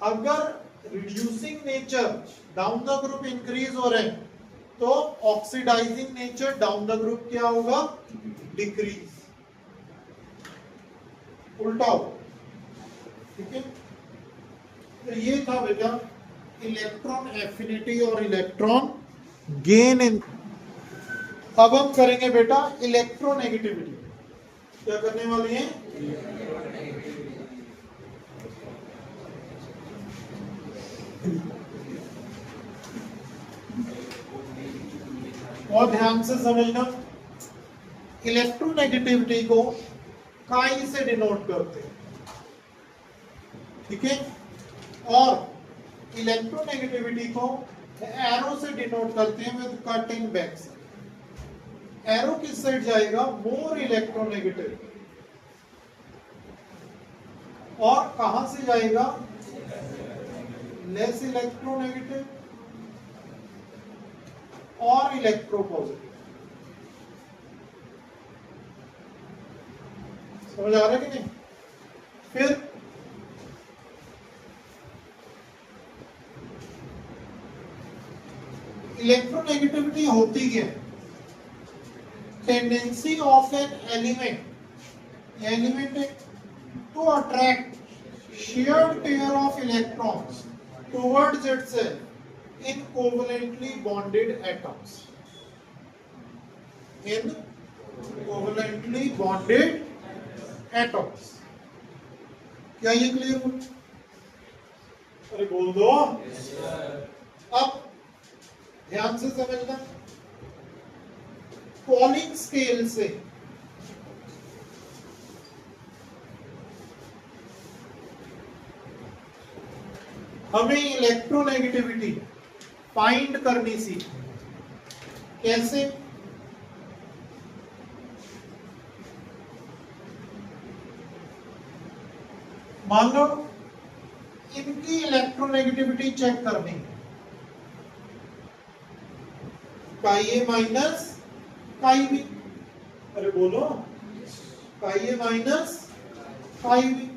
अगर reducing nature down the group increase हो रहे हैं तो oxidising nature down the group क्या होगा? डिक्रीज, उल्टा हो। ठीक है, तो ये था बेटा इलेक्ट्रॉन एफिनिटी और इलेक्ट्रॉन गेन इन। अब हम करेंगे बेटा इलेक्ट्रोनेगेटिविटी। क्या करने वाले हैं? और ध्यान से समझना, इलेक्ट्रोनेगेटिविटी को काई से डिनोट करते हैं, ठीक है, और इलेक्ट्रोनेगेटिविटी को एरो से डिनोट करते हैं विद कटिंग बैक से। एरो किस साइड जाएगा? More electronegative. और कहां से जाएगा? लेस इलेक्ट्रोनेगेटिव और इलेक्ट्रोपॉजिटिव। समझ आ रहा है कि नहीं? फिर इलेक्ट्रोनेगेटिविटी होती क्या है? tendency of an element to attract shared pair of electrons towards itself in covalently bonded atoms. In covalently bonded atoms. क्या ये क्लियर हो? अरे बोल दो। अब ध्यान से समझना, पॉलिंग स्केल से हमें इलेक्ट्रोनेगेटिविटी फाइंड करनी सी, कैसे? मान लो इनकी इलेक्ट्रोनेगेटिविटी चेक करनी है, काई ए माइनस काई बी, अरे बोलो, chi A minus chi B.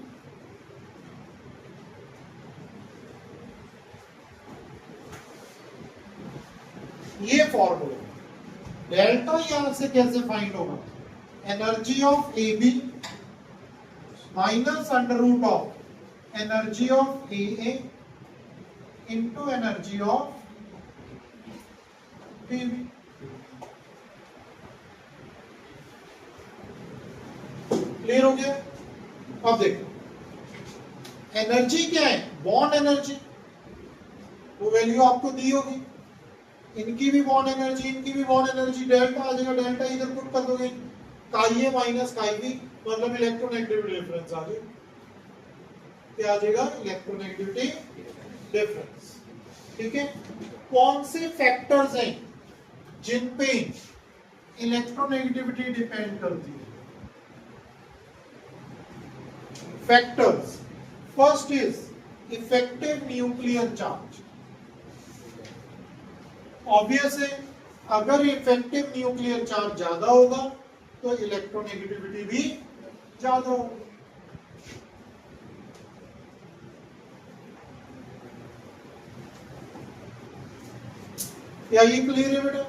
ये फॉर्मूला, डेल्टा यहां से कैसे फाइंड होगा? Energy of A B minus under root of energy of A into energy of B B. Clear हो गया? अब देखो एनर्जी क्या है, बॉन्ड एनर्जी, वो वैल्यू आपको दी होगी, इनकी भी बॉन्ड एनर्जी, इनकी भी बॉन्ड एनर्जी, डेल्टा आ जाएगा, डेल्टा इधर पुट कर दोगे, काई ए माइनस काई बी, मतलब इलेक्ट्रोनेगेटिविटी डिफरेंस आ जाएगा। क्या आ जाएगा? Electronegativity difference. ठीक है, कौन से फैक्टर्स हैं जिन पे इलेक्ट्रोनेगेटिविटी डिपेंड करती है? Factors, first is effective nuclear charge. Obvious है, अगर इफेक्टिव न्यूक्लियर चार्ज ज्यादा होगा तो इलेक्ट्रोनेगेटिविटी भी ज्यादा होगी। क्या ये क्लियर है बेटा?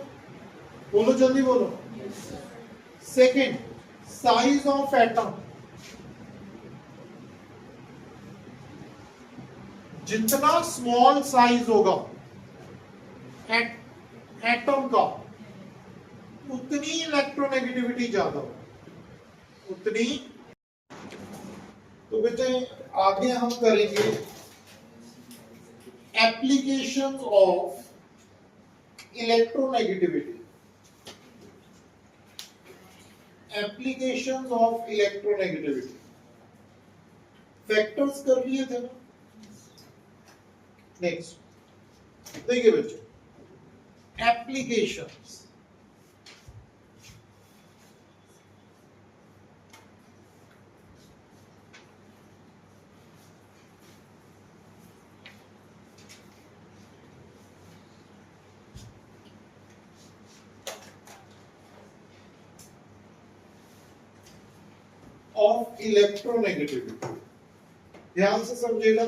बोलो जल्दी बोलो। सेकेंड, साइज ऑफ एटम, जितना स्मॉल साइज होगा एटम का उतनी इलेक्ट्रोनेगेटिविटी ज्यादा होगी, उतनी। तो बेटे आगे हम करेंगे applications of electronegativity, applications of electronegativity. Factors कर लिए थे ना। नेक्स्ट देखिए बच्चों, एप्लीकेशंस। ऑफ इलेक्ट्रोनेगेटिविटी, ध्यान से समझिएगा।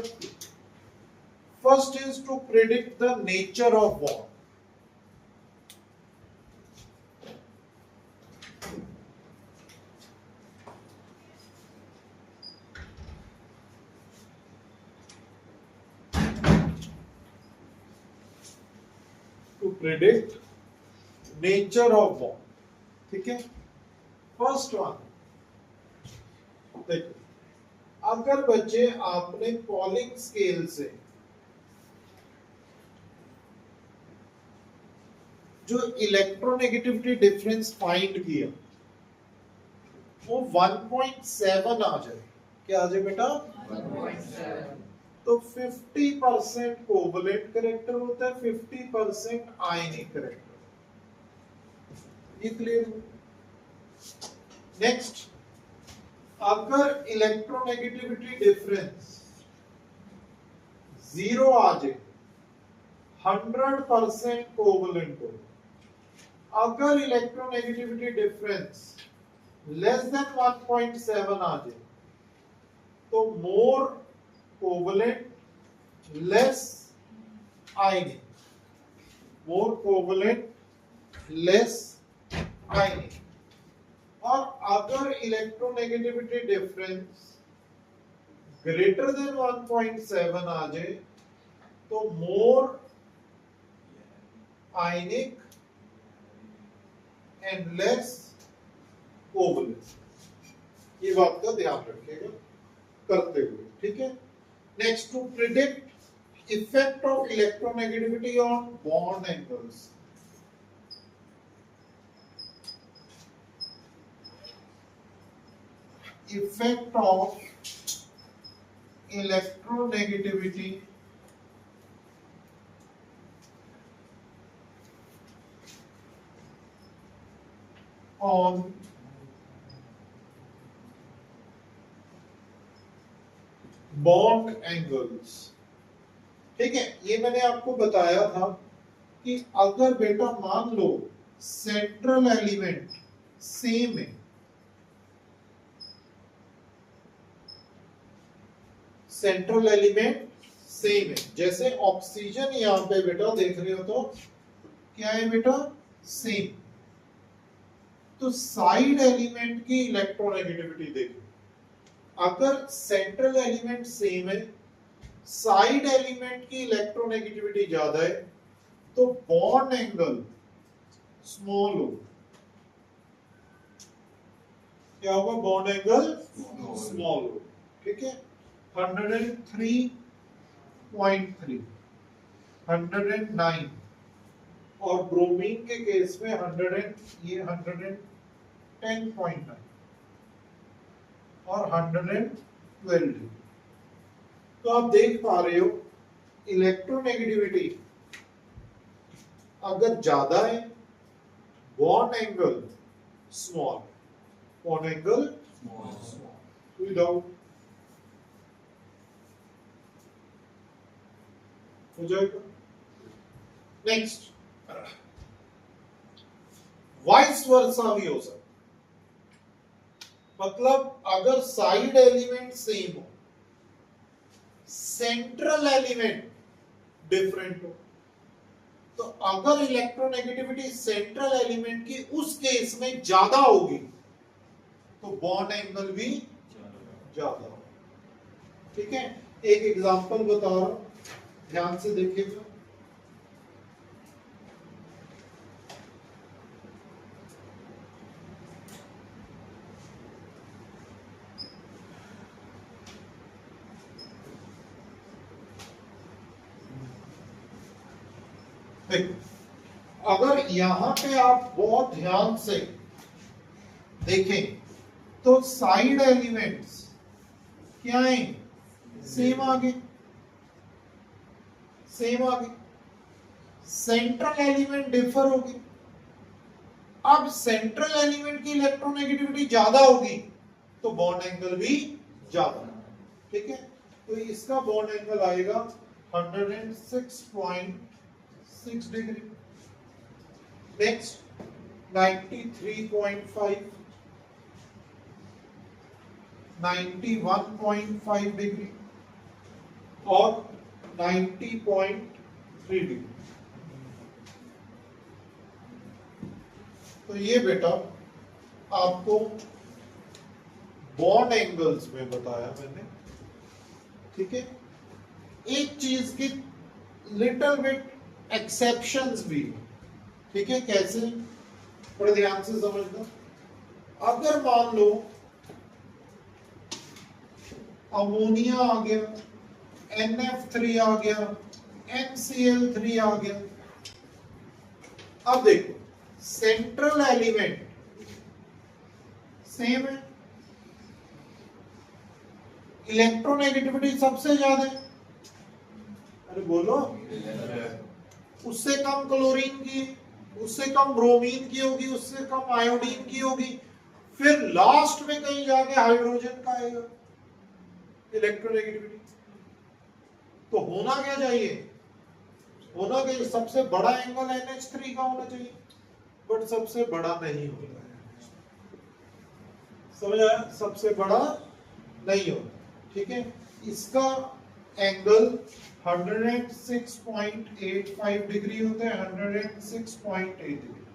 First is to predict the nature of bond. To predict nature of bond, ठीक है। फर्स्ट वन देखो, अगर बच्चे आपने पॉलिंग स्केल से जो इलेक्ट्रोनेगेटिविटी डिफरेंस फाइंड किया वो 1.7 आ जाए, क्या आ जाए बेटा? 1.7। तो 50% कोवलेंट करेक्टर होता है, 50% आयनिक करेक्टर। ये क्लियर? नेक्स्ट, अगर इलेक्ट्रोनेगेटिविटी डिफरेंस 0 आ जाए, 100% कोवलेंट हो। अगर इलेक्ट्रोनेगेटिविटी डिफरेंस लेस देन 1.7 आ जाए तो more covalent less ionic, more covalent less ionic. और अगर इलेक्ट्रोनेगेटिविटी डिफरेंस ग्रेटर देन 1.7 आ जाए तो more ionic and less covalent. ये बात का ध्यान रखिएगा करते हुए, ठीक है। Next, to predict effect of electronegativity on bond angles. Effect of electronegativity on bond angles. ठीक है, ये मैंने आपको बताया था कि अगर बेटा मान लो सेंट्रल एलिमेंट सेम है, सेंट्रल एलिमेंट सेम है, जैसे ऑक्सीजन यहां पे बेटा देख रहे हो तो क्या है बेटा, सेम। तो साइड एलिमेंट की इलेक्ट्रोनेगेटिविटी देखो, अगर सेंट्रल एलिमेंट सेम है, साइड एलिमेंट की इलेक्ट्रोनेगेटिविटी ज्यादा है, तो बॉन्ड एंगल स्मॉल हो। क्या होगा, बॉन्ड एंगल स्मॉल हो। ठीक है, 103.3, 109 और ब्रोमीन के केस में 110.9 और 112। तो आप देख पा रहे हो इलेक्ट्रोनेगेटिविटी अगर ज्यादा है, bond angle small, bond angle small, without हो जाएगा। नेक्स्ट, वाइस वर्सा भी हो सकता, मतलब अगर साइड एलिमेंट सेम हो, सेंट्रल एलिमेंट डिफरेंट हो, तो अगर इलेक्ट्रोनेगेटिविटी सेंट्रल एलिमेंट की उस केस में ज्यादा होगी तो बॉन्ड एंगल भी ज्यादा होगा। ठीक है, एक एग्जांपल बता रहा हूं, ध्यान से देखिएगा। अगर यहां पे आप बहुत ध्यान से देखें तो साइड एलिमेंट्स क्या है, सेम आगे, सेम आगे, सेंट्रल एलिमेंट डिफर होगी। अब सेंट्रल एलिमेंट की इलेक्ट्रोनेगेटिविटी ज्यादा होगी तो बॉन्ड एंगल भी ज्यादा। ठीक है, तो इसका बॉन्ड एंगल आएगा 106.6 डिग्री। नेक्स्ट 93.5, 91.5 डिग्री और 90.3 डिग्री। तो ये बेटा आपको बॉन्ड एंगल्स में बताया मैंने। ठीक है, एक चीज की लिटिल बिट एक्सेप्शंस भी। ठीक है, कैसे, थोड़े ध्यान से समझना। अगर मान लो अमोनिया आ गया, NF3 आ गया, NCl3 आ गया, अब देखो सेंट्रल एलिमेंट सेम है, इलेक्ट्रोनेगेटिविटी सबसे ज्यादा है, अरे बोलो, उससे कम क्लोरीन की, उससे कम ब्रोमीन की होगी, उससे कम आयोडीन की होगी, फिर लास्ट में कहीं जाके हाइड्रोजन का आएगा इलेक्ट्रोनेगेटिविटी। तो होना क्या चाहिए, होना चाहिए सबसे बड़ा एंगल NH3 का होना चाहिए, बट सबसे बड़ा नहीं होता है। समझ आया, सबसे बड़ा नहीं होता। ठीक है, इसका एंगल 106.85 डिग्री होता है, 106.8 डिग्री,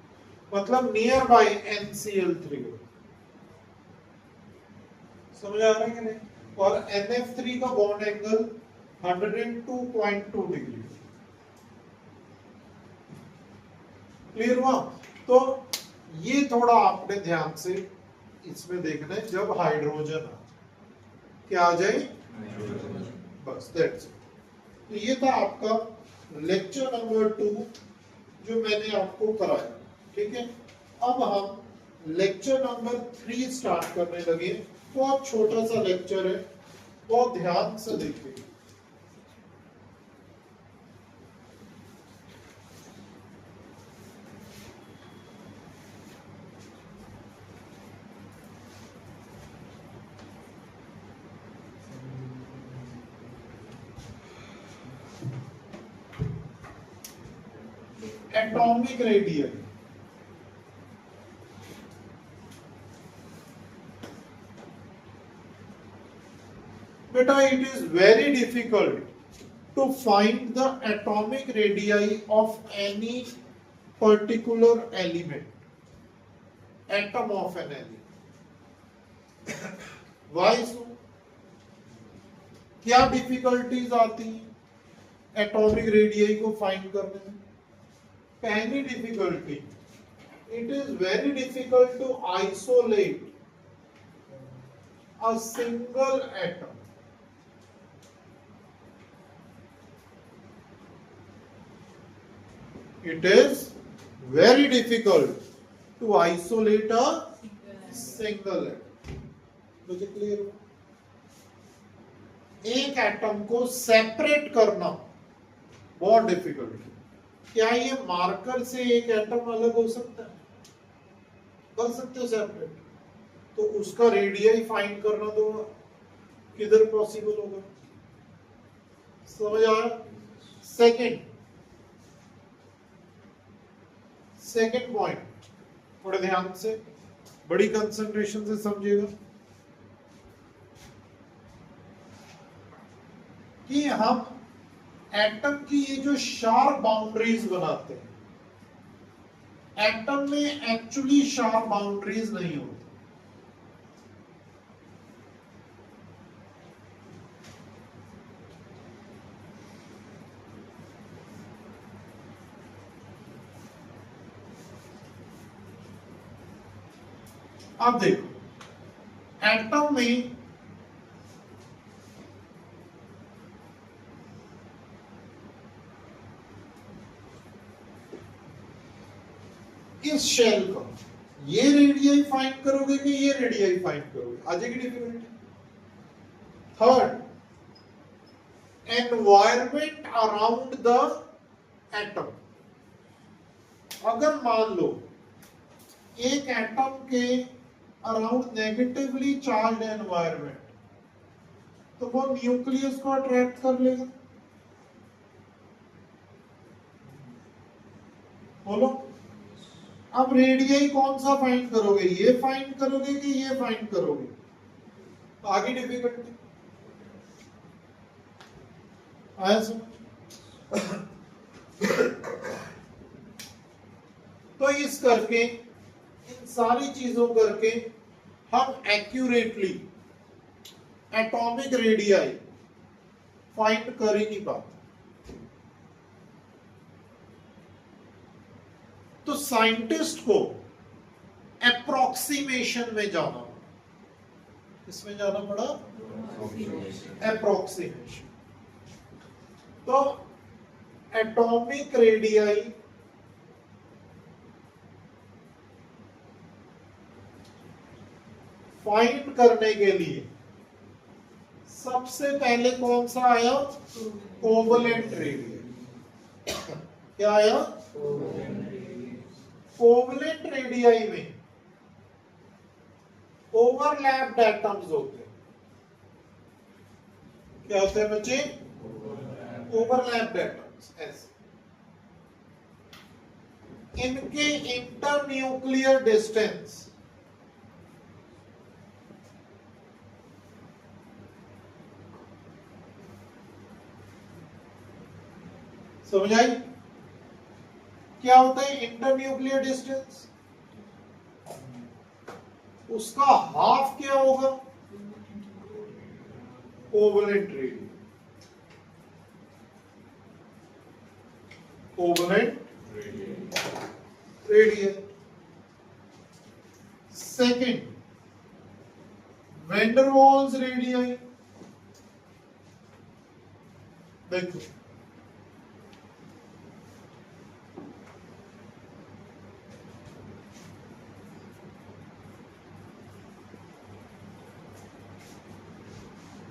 मतलब नियर बाय NCl3 होता है। समझ आ रहा है कि नहीं। और NF3 का बॉन्ड एंगल 102.2 डिग्री। क्लियर हुआ। तो ये थोड़ा आपने ध्यान से इसमें देखना है, जब हाइड्रोजन क्या आ जाए, बस दैट्स इट। तो ये था आपका लेक्चर नंबर 2 जो मैंने आपको कराया। ठीक है, अब हम लेक्चर नंबर 3 स्टार्ट करने लगे। बहुत छोटा सा लेक्चर है, बहुत ध्यान से देखिए। Atomic radius. बेटा it is very difficult to find the atomic radii of any particular element, atom of an element. Why so? क्या डिफिकल्टीज आती हैं एटॉमिक रेडियाई को फाइंड करने में? पहली difficulty, it is very difficult to isolate a single atom. It is very difficult to isolate a single atom. मुझे clear हो? एक एटम को सेपरेट करना बहुत डिफिकल्ट है। क्या ये मार्कर से एक एटम अलग हो सकता है? कर सकते हो सेपरेट? तो उसका रेडियाई फाइंड करना तो किधर पॉसिबल होगा? समझ आया? सेकंड पॉइंट थोड़े ध्यान से, बड़ी कंसंट्रेशन से समझिएगा कि हम एटम की ये जो शार्प बाउंड्रीज बनाते हैं, एटम में एक्चुअली शार्प बाउंड्रीज नहीं होती। अब देखो एटम में इस शेल का ये रेडियाई फाइंड करोगे कि ये रेडियाई फाइंड करोगे? आ जाएगी difficulty. Third, environment around the atom. अगर मान लो एक एटम के अराउंड नेगेटिवली चार्ज्ड एनवायरमेंट, तो वो न्यूक्लियस को अट्रैक्ट कर लेगा। बोलो, अब रेडियाई कौन सा फाइंड करोगे? ये फाइंड करोगे कि ये फाइंड करोगे? आगे डिफिकल्टी आया समझ? तो इस करके, इन सारी चीजों करके हम एक्यूरेटली एटॉमिक रेडियाई फाइंड कर ही नहीं पाते। तो साइंटिस्ट को अप्रोक्सीमेशन में जाना पड़ा। किसमें जाना पड़ा? अप्रोक्सीमेशन। तो एटॉमिक रेडियाई फाइंड करने के लिए सबसे पहले कौन सा आया? Covalent radii. क्या आया? कोवलेंट रेडियाई में ओवरलैप्ड एटम्स होते हैं। क्या होते हैं बच्चे? Overlapped atoms. ऐसे इनके इंटरन्यूक्लियर डिस्टेंस समझ आई? क्या होता है इंटरन्यूक्लियर डिस्टेंस? उसका हाफ क्या होगा? Covalent radius. Covalent radius. Second, van der Waals radii. देखो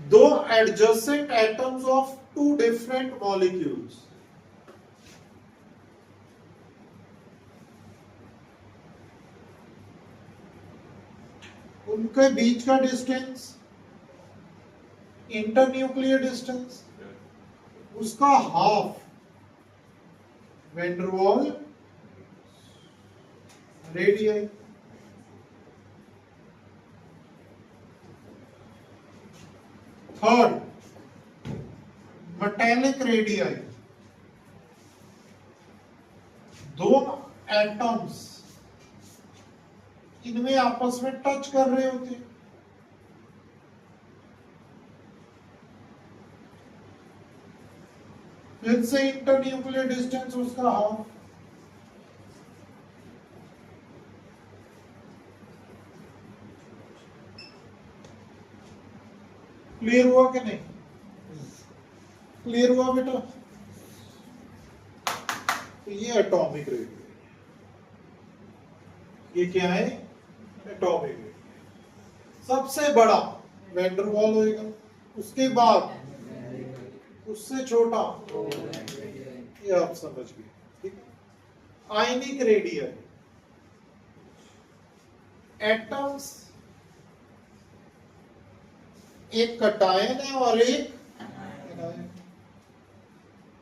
दो adjacent atoms of two different molecules उनके बीच का डिस्टेंस, इंटरन्यूक्लियर डिस्टेंस, उसका half Van der Waals radius. Third, metallic radius, दोनों एटम्स इनमें आपस में टच कर रहे होते हैं। फिर से इंटरन्यूक्लियर डिस्टेंस उसका हाफ। क्लियर हुआ कि नहीं? क्लियर हुआ बेटा? तो ये एटॉमिक रेडियस, ये क्या है? Atomic radius. सबसे बड़ा वैंडरवॉल होएगा, उसके बाद उससे छोटा, ये आप समझ गए, ठीक है। आयनिक रेडियस, एटम्स एक कटायन है और एक एनायन।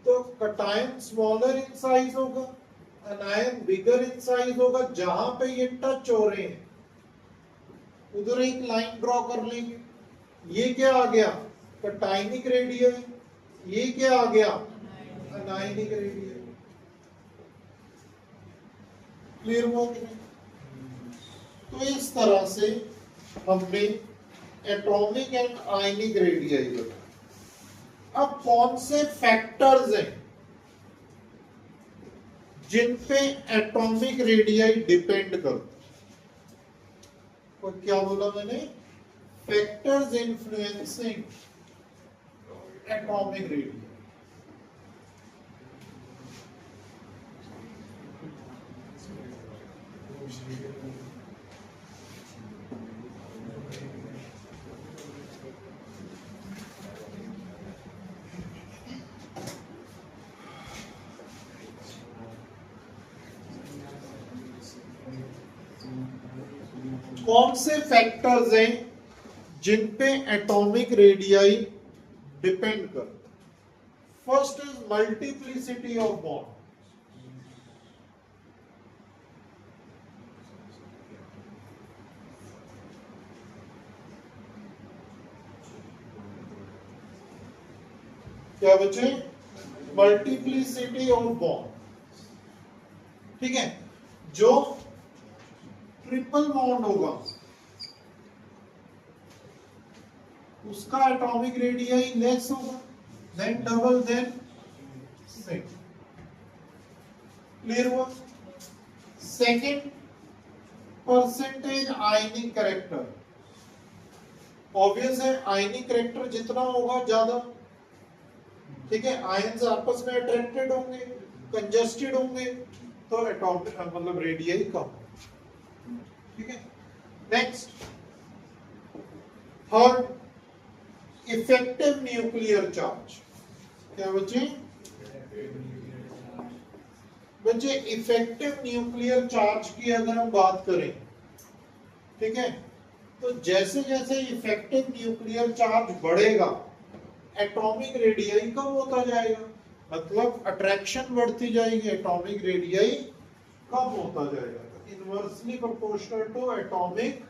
तो कटायन स्मॉलर इन साइज होगा, एनायन बिगर इन साइज होगा। जहां पे ये टच हो रहे हैं उधर एक लाइन ड्रॉ कर लेंगे। ये क्या आ गया? Cationic radius. ये क्या आ गया? Anionic radius. क्लियर हुआ कि नहीं? तो इस तरह से हमने एटॉमिक एंड आयनिक रेडियस बताया। अब कौन से फैक्टर्स हैं जिन पे एटॉमिक रेडियस डिपेंड करते? और क्या बोला मैंने? Factors influencing atomic radius. कौन से फैक्टर्स हैं जिन पे एटॉमिक रेडियस डिपेंड करते? First is multiplicity of bond. क्या बचे? Multiplicity of bond. ठीक है, जो ट्रिपल बॉन्ड होगा उसका एटॉमिक रेडियस लेस होगा then double then single. Clear हुआ? Second, percentage ionic character. Obvious है, आयनिक कैरेक्टर जितना होगा ज्यादा, ठीक है, आयंस आपस में अट्रैक्टेड होंगे, कंजस्टेड होंगे, तो एटॉमिक मतलब रेडियस कम। ठीक है। Next, third, effective nuclear charge. क्या बच्चे? बच्चे इफेक्टिव न्यूक्लियर चार्ज की अगर हम बात करें, ठीक है, तो जैसे जैसे इफेक्टिव न्यूक्लियर चार्ज बढ़ेगा एटॉमिक रेडियस कम होता जाएगा, मतलब अट्रैक्शन बढ़ती जाएगी, एटॉमिक रेडियस कम होता जाएगा। Inversely proportional to atomic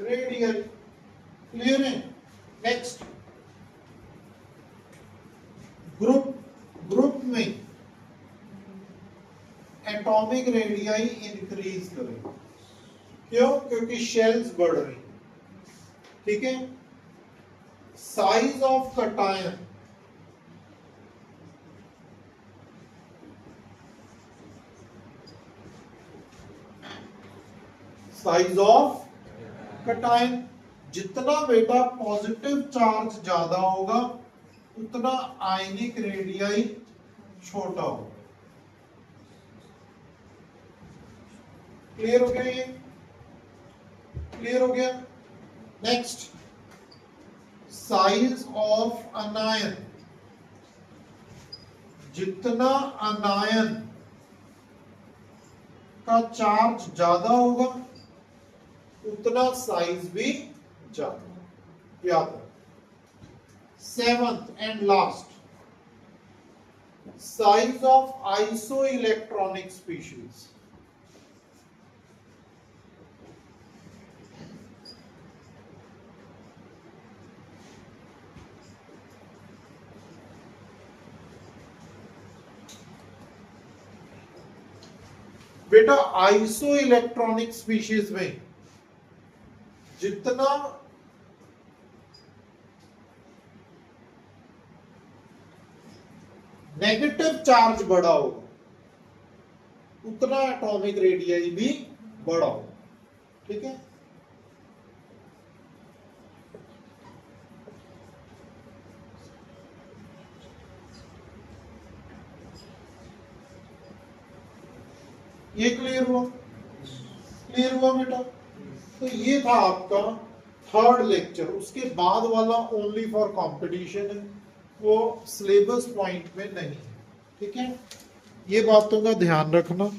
radius. Clear है? नेक्स्ट, ग्रुप में एटॉमिक रेडियस इंक्रीज करें। क्यों? क्योंकि शेल्स बढ़ रही, ठीक है। Size of cation, size of cation, जितना बेटा पॉजिटिव चार्ज ज्यादा होगा उतना आयनिक रेडियस छोटा होगा। क्लियर हो गया? ये क्लियर हो गया? नेक्स्ट, साइज ऑफ अनायन, जितना अनायन का चार्ज ज्यादा होगा उतना साइज भी ज्यादा। याद रखो। Seventh and last, size of iso electronic species. बेटा आइसो इलेक्ट्रॉनिक स्पीशीज में जितना नेगेटिव चार्ज बड़ा होगा उतना एटॉमिक रेडियस भी बड़ा होगा। ठीक है, ये क्लियर हुआ? क्लियर हुआ बेटा? तो ये था आपका थर्ड लेक्चर। उसके बाद वाला ओनली फॉर कंपटीशन है, वो सिलेबस पॉइंट में नहीं है। ठीक है, ये बातों का ध्यान रखना।